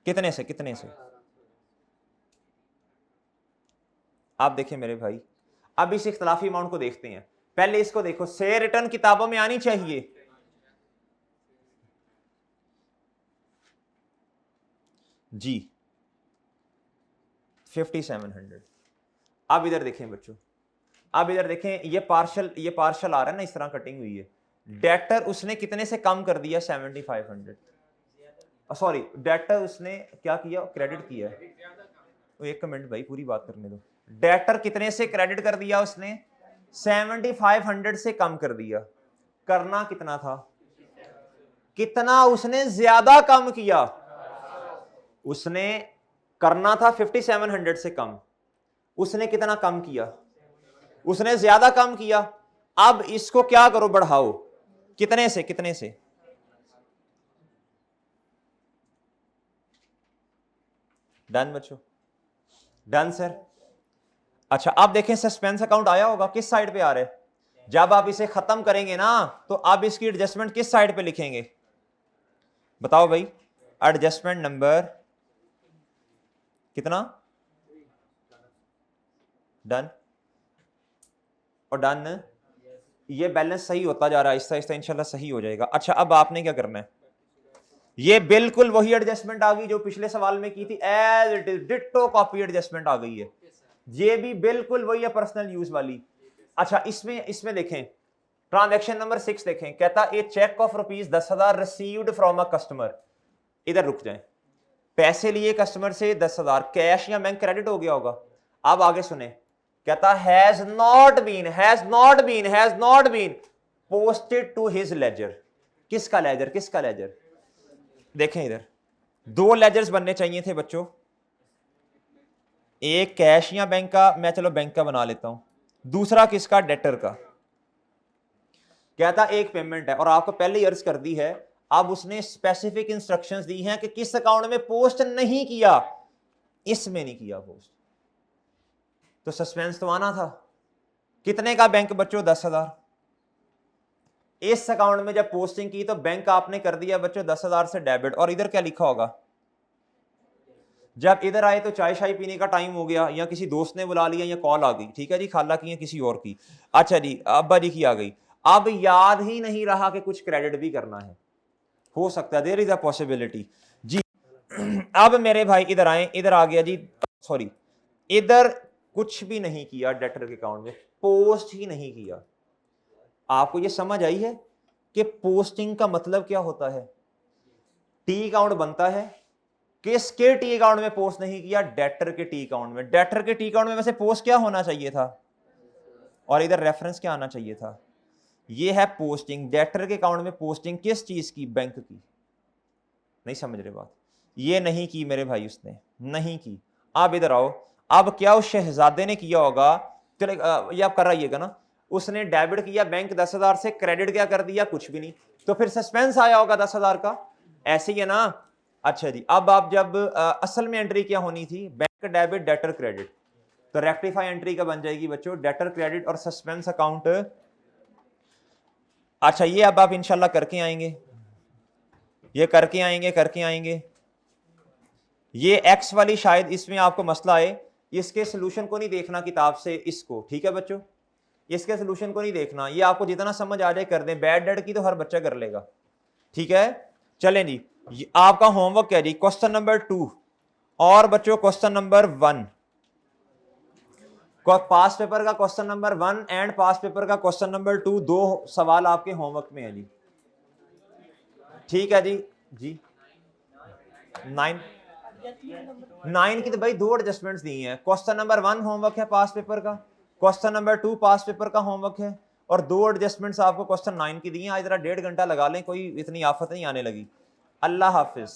कितने से, कितने से? आप देखें मेरे भाई, अब इस इख्तलाफी अमाउंट को देखते हैं। पहले इसको देखो, से रिटर्न किताबों में आनी चाहिए जी 5700। अब इधर देखें बच्चों, अब इधर देखें, ये पार्शल आ रहा है ना, इस तरह कटिंग हुई है। डेटर उसने कितने से कम कर दिया? 7500। सॉरी, डेटर उसने क्या किया? क्रेडिट किया। तो एक कमेंट भाई, पूरी बात करने दो। डेटर कितने से क्रेडिट कर दिया उसने? 7500 से कम कर दिया। करना कितना था? कितना उसने ज्यादा कम किया? उसने करना था 5700 से कम, उसने कितना कम किया? उसने ज्यादा कम किया। अब इसको क्या करो, बढ़ाओ। कितने से, कितने से? डन बच्चों, डन सर। अच्छा अब देखें, सस्पेंस अकाउंट आया होगा, किस साइड पे आ रहा है? जब आप इसे खत्म करेंगे ना, तो आप इसकी एडजस्टमेंट किस साइड पे लिखेंगे? बताओ भाई, एडजस्टमेंट नंबर कितना? डन और डन। ये बैलेंस सही होता जा रहा है, आहिस्ता आहिस्ता इंशाल्लाह सही हो जाएगा। अच्छा अब आपने क्या करना है, ये बिल्कुल वही एडजस्टमेंट आ गई जो पिछले सवाल में की थी, as it is ditto copy adjustment आ गई है। ये भी बिल्कुल वही है, पर्सनल यूज वाली। अच्छा इसमें इसमें देखें, ट्रांजैक्शन नंबर 6 देखें, कहता a cheque of ₹10,000 received from a customer. इधर रुक जाएं, पैसे लिए कस्टमर से 10,000, कैश या बैंक क्रेडिट हो गया होगा। अब आगे सुने, कहता has not been posted to his ledger. किसका लेजर, किसका लेजर? देखें इधर, दो लेजर्स बनने चाहिए थे बच्चों, एक कैश या बैंक का, मैं चलो बैंक का बना लेता हूं, दूसरा किसका? डेटर का। कहता एक पेमेंट है और आपको पहले ही अर्ज कर दी है, अब उसने स्पेसिफिक इंस्ट्रक्शंस दी हैं कि किस अकाउंट में पोस्ट नहीं किया, इसमें नहीं किया पोस्ट, तो सस्पेंस तो आना था। कितने का बैंक बच्चों? 10,000। इस अकाउंट में जब पोस्टिंग की तो बैंक आपने कर दिया बच्चों 10,000 से डेबिट, और इधर क्या लिखा होगा? जब इधर आए तो चाय शाय पीने का टाइम हो गया, या किसी दोस्त ने बुला लिया, या कॉल आ गई, ठीक है जी, खाला की या किसी और की, अच्छा जी अब्बा जी की आ गई, अब याद ही नहीं रहा कि कुछ क्रेडिट भी करना है, हो सकता है, देयर इज अ पॉसिबिलिटी जी। अब मेरे भाई इधर आए, इधर आ गया जी, सॉरी, इधर कुछ भी नहीं किया डेटर के अकाउंट में, पोस्ट ही नहीं किया। आपको ये समझ आई है कि पोस्टिंग का मतलब क्या होता है? टी अकाउंट बनता है, किसके टी अकाउंट में पोस्ट नहीं किया? डेटर के टी अकाउंट में। डेटर के टी अकाउंट में वैसे पोस्ट क्या होना चाहिए था, और इधर रेफरेंस क्या आना चाहिए था? ये है पोस्टिंग, डेटर के अकाउंट में पोस्टिंग किस चीज की? बैंक की। नहीं समझ रहे बात? ये नहीं की मेरे भाई, उसने नहीं की। आप इधर आओ, अब क्या उस शहजादे ने किया होगा, चले ये आप कर रहिएगा ना, उसने डेबिट किया बैंक 10,000 से, क्रेडिट क्या कर दिया? कुछ भी नहीं, तो फिर सस्पेंस आया होगा 10,000 का, ऐसे ही है ना। अच्छा जी, अब आप जब असल में एंट्री क्या होनी थी, बैंक डेबिट डेटर क्रेडिट, तो रेक्टिफाई एंट्री का बन जाएगी बच्चों डेटर क्रेडिट और सस्पेंस अकाउंट। अच्छा ये अब आप इंशाल्लाह करके आएंगे, ये करके आएंगे। ये एक्स वाली शायद इसमें आपको मसला आए, इसके सोल्यूशन को नहीं देखना किताब से इसको, ठीक है बच्चों, इसके सोल्यूशन को नहीं देखना, ये आपको जितना समझ आ जाए कर दें, बैड डेट की तो हर बच्चा कर लेगा, ठीक है। चलें जी, आपका होमवर्क है जी क्वेश्चन नंबर 2 और बच्चों क्वेश्चन नंबर 1, पास पेपर का question number 1 and pass paper का क्वेश्चन नंबर 2, 2 सवाल आपके होमवर्क में है जी, ठीक है जी। जी 9 की तो भाई 2 एडजस्टमेंट्स दी हैं, क्वेश्चन नंबर 1 होमवर्क है पास पेपर का, क्वेश्चन नंबर 2 पास पेपर का होमवर्क है, और 2 एडजस्टमेंट्स आपको क्वेश्चन 9 की दी हैं। आज जरा 1.5 घंटा लगा लें, कोई इतनी आफत नहीं आने लगी। अल्लाह हाफिज।